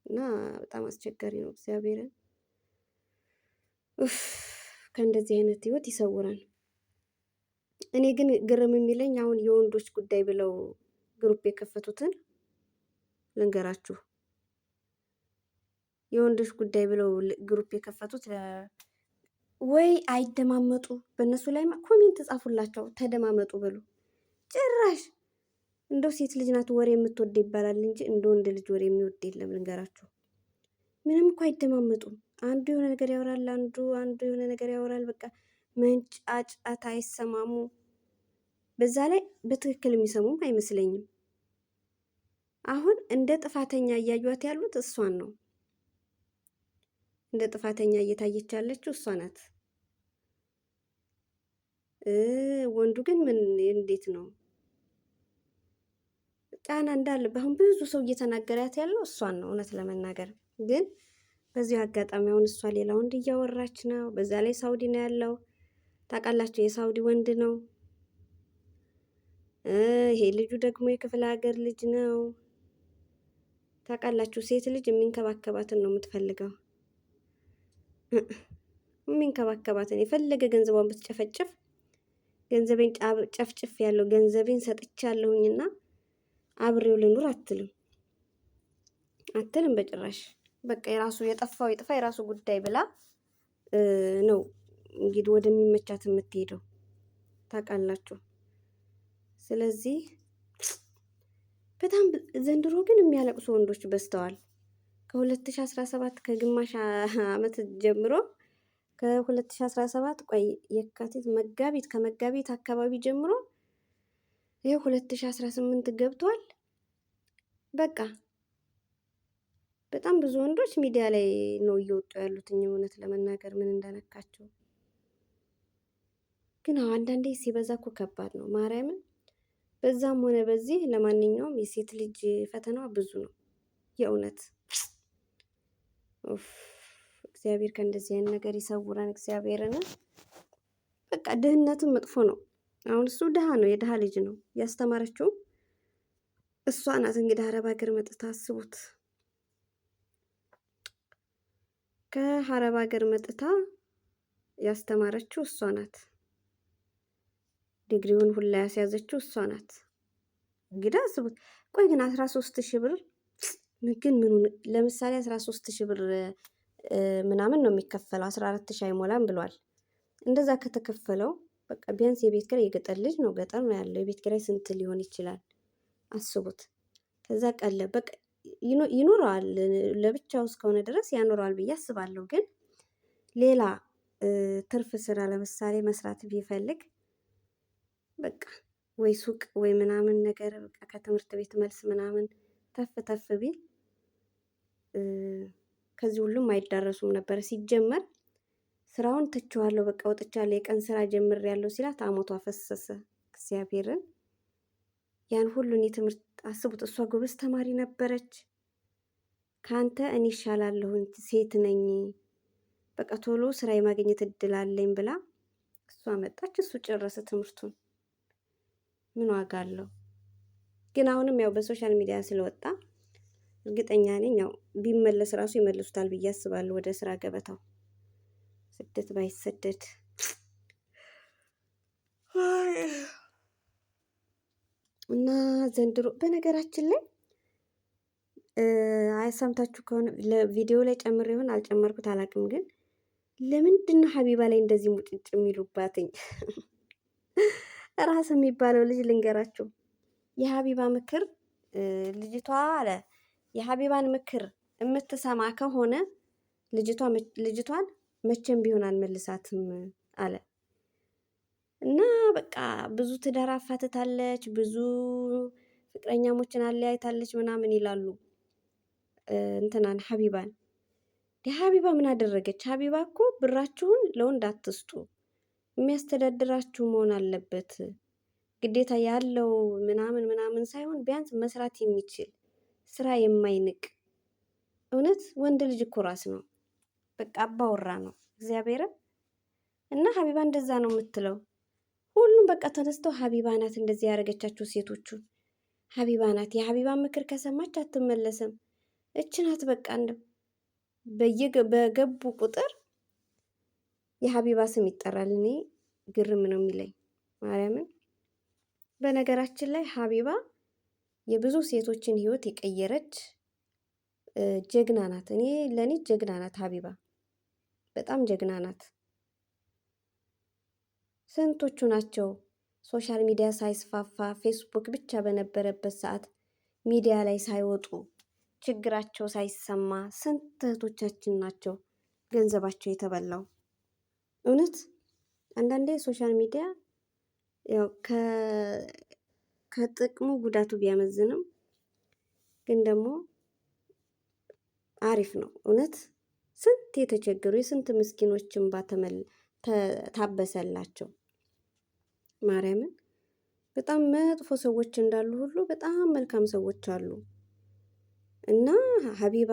እና በጣም አስቸጋሪ ነው። እግዚአብሔርን ከእንደዚህ አይነት ህይወት ይሰውራል። እኔ ግን ግርም የሚለኝ አሁን የወንዶች ጉዳይ ብለው ግሩፕ የከፈቱትን ልንገራችሁ። የወንዶች ጉዳይ ብለው ግሩፕ የከፈቱት ወይ አይደማመጡ፣ በእነሱ ላይ ኮሜንት ጻፉላቸው፣ ተደማመጡ ብሉ። ጭራሽ እንደው ሴት ልጅ ናት ወሬ የምትወድ ይባላል እንጂ እንደ ወንድ ልጅ ወሬ የሚወድ የለም። ልንገራችሁ ምንም እኮ አይደማመጡም። አንዱ የሆነ ነገር ያወራል፣ አንዱ የሆነ ነገር ያወራል። በቃ መንጫጫት፣ አይሰማሙ። በዛ ላይ በትክክል የሚሰሙም አይመስለኝም። አሁን እንደ ጥፋተኛ እያዩት ያሉት እሷን ነው። እንደ ጥፋተኛ እየታየች ያለችው እሷ ናት። ወንዱ ግን ምን እንዴት ነው ጫና እንዳለ በአሁን ብዙ ሰው እየተናገራት ያለው እሷን ነው። እውነት ለመናገር ግን በዚህ አጋጣሚ አሁን እሷ ሌላ ወንድ እያወራች ነው። በዛ ላይ ሳውዲ ነው ያለው ታውቃላችሁ፣ የሳውዲ ወንድ ነው። ይሄ ልጁ ደግሞ የክፍለ ሀገር ልጅ ነው ታውቃላችሁ። ሴት ልጅ የሚንከባከባትን ነው የምትፈልገው። የሚንከባከባትን የፈለገ ገንዘቧን ብትጨፈጭፍ ገንዘቤን ጨፍጭፍ ያለው ገንዘቤን ሰጥቻለሁኝና አብሬው ልኑር አትልም በጭራሽ። በቃ የራሱ የጠፋው የጥፋ የራሱ ጉዳይ ብላ ነው እንግዲህ ወደሚመቻት የምትሄደው ታውቃላችሁ። ስለዚህ በጣም ዘንድሮ ግን የሚያለቅሱ ወንዶች በዝተዋል። ከ2017 ከግማሽ ዓመት ጀምሮ ከ2017 ቆይ የካቲት መጋቢት ከመጋቢት አካባቢ ጀምሮ ይሄ 2018 ገብቷል። በቃ በጣም ብዙ ወንዶች ሚዲያ ላይ ነው እየወጡ ያሉት። እውነት ለመናገር ምን እንደነካቸው ግን አንዳንዴ ሲበዛ እኮ ከባድ ነው ማርያምን። በዛም ሆነ በዚህ ለማንኛውም የሴት ልጅ ፈተናዋ ብዙ ነው የእውነት። እግዚአብሔር ከእንደዚህ አይነት ነገር ይሰውረን። እግዚአብሔርን በቃ ድህነትም መጥፎ ነው። አሁን እሱ ድሃ ነው፣ የድሃ ልጅ ነው። ያስተማረችው እሷ ናት። እንግዲህ አረብ ሀገር መጥታ አስቡት፣ ከአረብ ሀገር መጥታ ያስተማረችው እሷ ናት። ዲግሪውን ሁላ ያስያዘችው እሷ ናት። እንግዲህ አስቡት። ቆይ ግን 13,000 ብር ግን ምኑ ለምሳሌ 13,000 ብር ምናምን ነው የሚከፈለው። 14,000 አይሞላም ብሏል። እንደዛ ከተከፈለው በቃ ቢያንስ የቤት ኪራይ የገጠር ልጅ ነው፣ ገጠር ነው ያለው። የቤት ኪራይ ስንት ሊሆን ይችላል አስቡት። ከዛ ቀለብ በቃ ይኖረዋል፣ ለብቻው እስከሆነ ድረስ ያኖረዋል ብዬ አስባለሁ። ግን ሌላ ትርፍ ስራ ለምሳሌ መስራት ቢፈልግ በቃ ወይ ሱቅ ወይ ምናምን ነገር በቃ ከትምህርት ቤት መልስ ምናምን ተፍ ቢል ከዚህ ሁሉም አይዳረሱም ነበር። ሲጀመር ስራውን ትቼዋለሁ በቃ ወጥቻለሁ፣ የቀን ስራ ጀምሬያለሁ ሲላት አሞቷ ፈሰሰ። እግዚአብሔርን ያን ሁሉን የትምህርት አስቡት። እሷ ጎበዝ ተማሪ ነበረች። ካንተ እኔ ይሻላለሁኝ ሴት ነኝ፣ በቃ ቶሎ ስራ የማግኘት እድል አለኝ ብላ እሷ መጣች፣ እሱ ጨረሰ ትምህርቱን። ምን ዋጋ አለው? ግን አሁንም ያው በሶሻል ሚዲያ ስለወጣ እርግጠኛ ነኝ ያው ቢመለስ ራሱ ይመልሱታል ብዬ አስባለሁ ወደ ስራ ገበታው። ስደት ባይሰደድ እና ዘንድሮ በነገራችን ላይ አይሰምታችሁ ከሆነ ለቪዲዮ ላይ ጨምር ይሆን አልጨመርኩት አላውቅም፣ ግን ለምንድን ነው ሀቢባ ላይ እንደዚህ ሙጭጭ የሚሉባትኝ? ራስ የሚባለው ልጅ ልንገራችሁ፣ የሀቢባ ምክር ልጅቷ አለ የሀቢባን ምክር የምትሰማ ከሆነ ልጅቷን መቼም ቢሆን አልመልሳትም አለ እና በቃ ብዙ ትዳር አፋትታለች፣ ብዙ ፍቅረኛሞችን አለያይታለች ምናምን ይላሉ እንትናን ሀቢባን። ሀቢባ ምን አደረገች? ሀቢባ እኮ ብራችሁን ለወንድ አትስጡ፣ የሚያስተዳድራችሁ መሆን አለበት ግዴታ ያለው ምናምን ሳይሆን ቢያንስ መስራት የሚችል ስራ የማይንቅ እውነት ወንድ ልጅ እኮ ራስ ነው፣ በቃ አባወራ ነው እግዚአብሔርን። እና ሀቢባ እንደዛ ነው የምትለው። ሁሉም በቃ ተነስተው ሀቢባ ናት እንደዚህ ያደረገቻቸው ሴቶቹ፣ ሀቢባ ናት። የሀቢባን ምክር ከሰማች አትመለስም። እች ናት በቃ እንደው በገቡ ቁጥር የሀቢባ ስም ይጠራል። እኔ ግርም ነው የሚለኝ ማርያምን። በነገራችን ላይ ሀቢባ የብዙ ሴቶችን ህይወት የቀየረች ጀግና ናት። ለእኔ ጀግና ናት ሀቢባ፣ በጣም ጀግና ናት። ስንቶቹ ናቸው ሶሻል ሚዲያ ሳይስፋፋ ፌስቡክ ብቻ በነበረበት ሰዓት ሚዲያ ላይ ሳይወጡ ችግራቸው ሳይሰማ ስንት እህቶቻችን ናቸው ገንዘባቸው የተበላው። እውነት አንዳንዴ ሶሻል ሚዲያ ያው ከጥቅሙ ጉዳቱ ቢያመዝንም ግን ደግሞ አሪፍ ነው። እውነት ስንት የተቸገሩ የስንት ምስኪኖችን ታበሰላቸው። ማርያምን በጣም መጥፎ ሰዎች እንዳሉ ሁሉ በጣም መልካም ሰዎች አሉ። እና ሀቢባ፣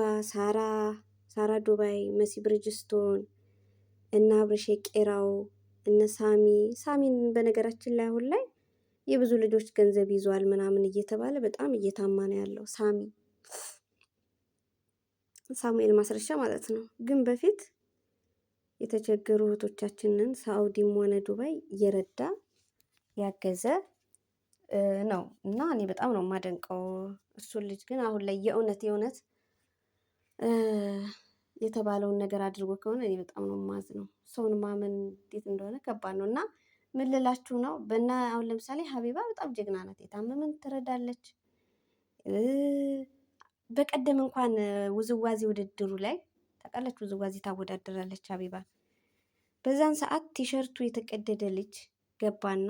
ሳራ ዱባይ፣ መሲ ብርጅስቶን እና አብርሽ ቄራው እነ ሳሚን በነገራችን ላይ አሁን ላይ የብዙ ልጆች ገንዘብ ይዟል ምናምን እየተባለ በጣም እየታማ ነው ያለው ሳሙኤል ማስረሻ ማለት ነው። ግን በፊት የተቸገሩ እህቶቻችንን ሳኡዲም ሆነ ዱባይ እየረዳ ያገዘ ነው እና እኔ በጣም ነው የማደንቀው እሱን ልጅ። ግን አሁን ላይ የእውነት የተባለውን ነገር አድርጎ ከሆነ እኔ በጣም ነው የማዝነው። ሰውን ማመን እንዴት እንደሆነ ከባድ ነው። እና ምን ልላችሁ ነው፣ አሁን ለምሳሌ ሀቢባ በጣም ጀግና ናት። የታመመን ትረዳለች። በቀደም እንኳን ውዝዋዜ ውድድሩ ላይ ታውቃለች፣ ውዝዋዜ ታወዳድራለች ሀቢባ። በዛን ሰዓት ቲሸርቱ የተቀደደ ልጅ ገባና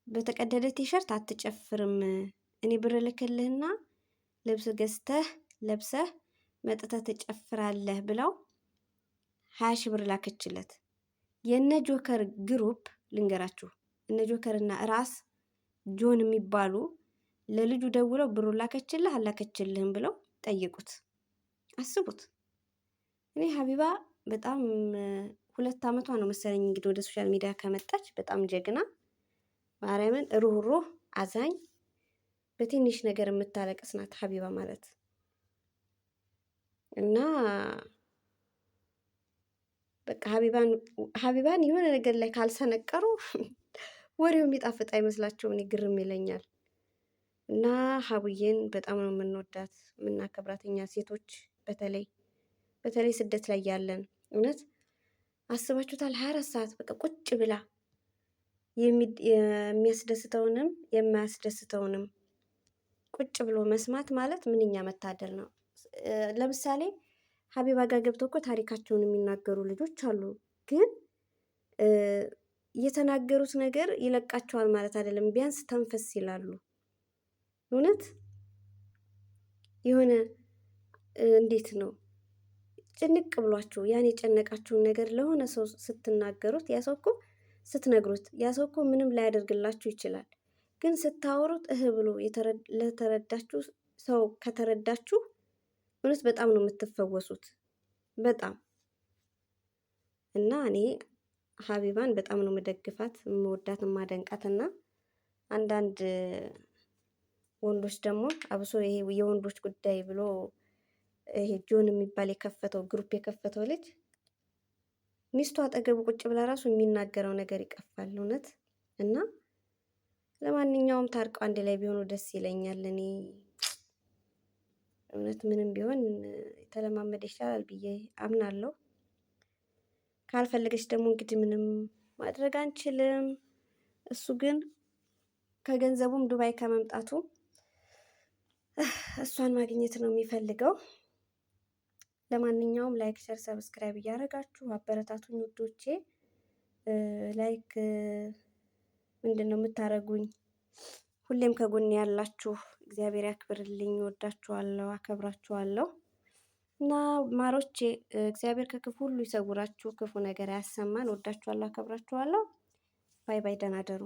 በተቀደደ ቲሸርት አትጨፍርም፣ እኔ ብር ልክልህና ልብስ ገዝተህ ለብሰህ መጥተህ ትጨፍራለህ ብለው 20 ሺህ ብር ላከችለት። የነ ጆከር ግሩፕ ልንገራችሁ፣ እነ ጆከር እና ራስ ጆን የሚባሉ ለልጁ ደውለው ብሩን ላከችልህ አላከችልህም ብለው ጠየቁት። አስቡት። እኔ ሀቢባ በጣም 2 ዓመቷ ነው መሰለኝ እንግዲህ ወደ ሶሻል ሚዲያ ከመጣች። በጣም ጀግና፣ ማርያምን ሩህሩህ፣ አዛኝ፣ በትንሽ ነገር የምታለቅስ ናት ሀቢባ ማለት እና በቃ ሀቢባን የሆነ ነገር ላይ ካልሰነቀሩ ወሬው የሚጣፍጥ አይመስላቸውም። እኔ ግርም ይለኛል። እና ሀቡዬን በጣም ነው የምንወዳት የምናከብራት እኛ ሴቶች፣ በተለይ ስደት ላይ ያለን። እውነት አስባችሁታል? 24 ሰዓት በቃ ቁጭ ብላ የሚያስደስተውንም የማያስደስተውንም ቁጭ ብሎ መስማት ማለት ምንኛ መታደል ነው። ለምሳሌ ሀቢባ ጋር ገብተው እኮ ታሪካቸውን የሚናገሩ ልጆች አሉ። ግን የተናገሩት ነገር ይለቃቸዋል ማለት አይደለም። ቢያንስ ተንፈስ ይላሉ። እውነት የሆነ እንዴት ነው ጭንቅ ብሏችሁ ያን የጨነቃችሁን ነገር ለሆነ ሰው ስትናገሩት ስትነግሩት ያ ሰው እኮ ምንም ላያደርግላችሁ ይችላል። ግን ስታወሩት ብሎ ለተረዳችሁ ሰው ከተረዳችሁ እውነት በጣም ነው የምትፈወሱት። በጣም እና እኔ ሀቢባን በጣም ነው የምደግፋት፣ የምወዳት፣ የማደንቃት። እና አንዳንድ ወንዶች ደግሞ አብሶ ይሄ የወንዶች ጉዳይ ብሎ ይሄ ጆን የሚባል ግሩፕ የከፈተው ልጅ ሚስቱ አጠገቡ ቁጭ ብላ ራሱ የሚናገረው ነገር ይቀፋል እውነት። እና ለማንኛውም ታርቀው አንድ ላይ ቢሆኑ ደስ ይለኛል። እኔ እውነት ምንም ቢሆን የተለማመደ ይሻላል ብዬ አምናለሁ። ካልፈለገች ደግሞ እንግዲህ ምንም ማድረግ አንችልም። እሱ ግን ከገንዘቡም ዱባይ ከመምጣቱ እሷን ማግኘት ነው የሚፈልገው። ለማንኛውም ላይክ፣ ሸር፣ ሰብስክራይብ እያደረጋችሁ አበረታቱኝ ውዶቼ። ላይክ ምንድን ነው የምታደርጉኝ? ሁሌም ከጎን ያላችሁ እግዚአብሔር ያክብርልኝ። ወዳችኋለሁ፣ አከብራችኋለሁ። እና ማሮቼ እግዚአብሔር ከክፉ ሁሉ ይሰውራችሁ፣ ክፉ ነገር አያሰማን። ወዳችኋለሁ፣ አከብራችኋለሁ። ባይ ባይ፣ ደህና ደሩ።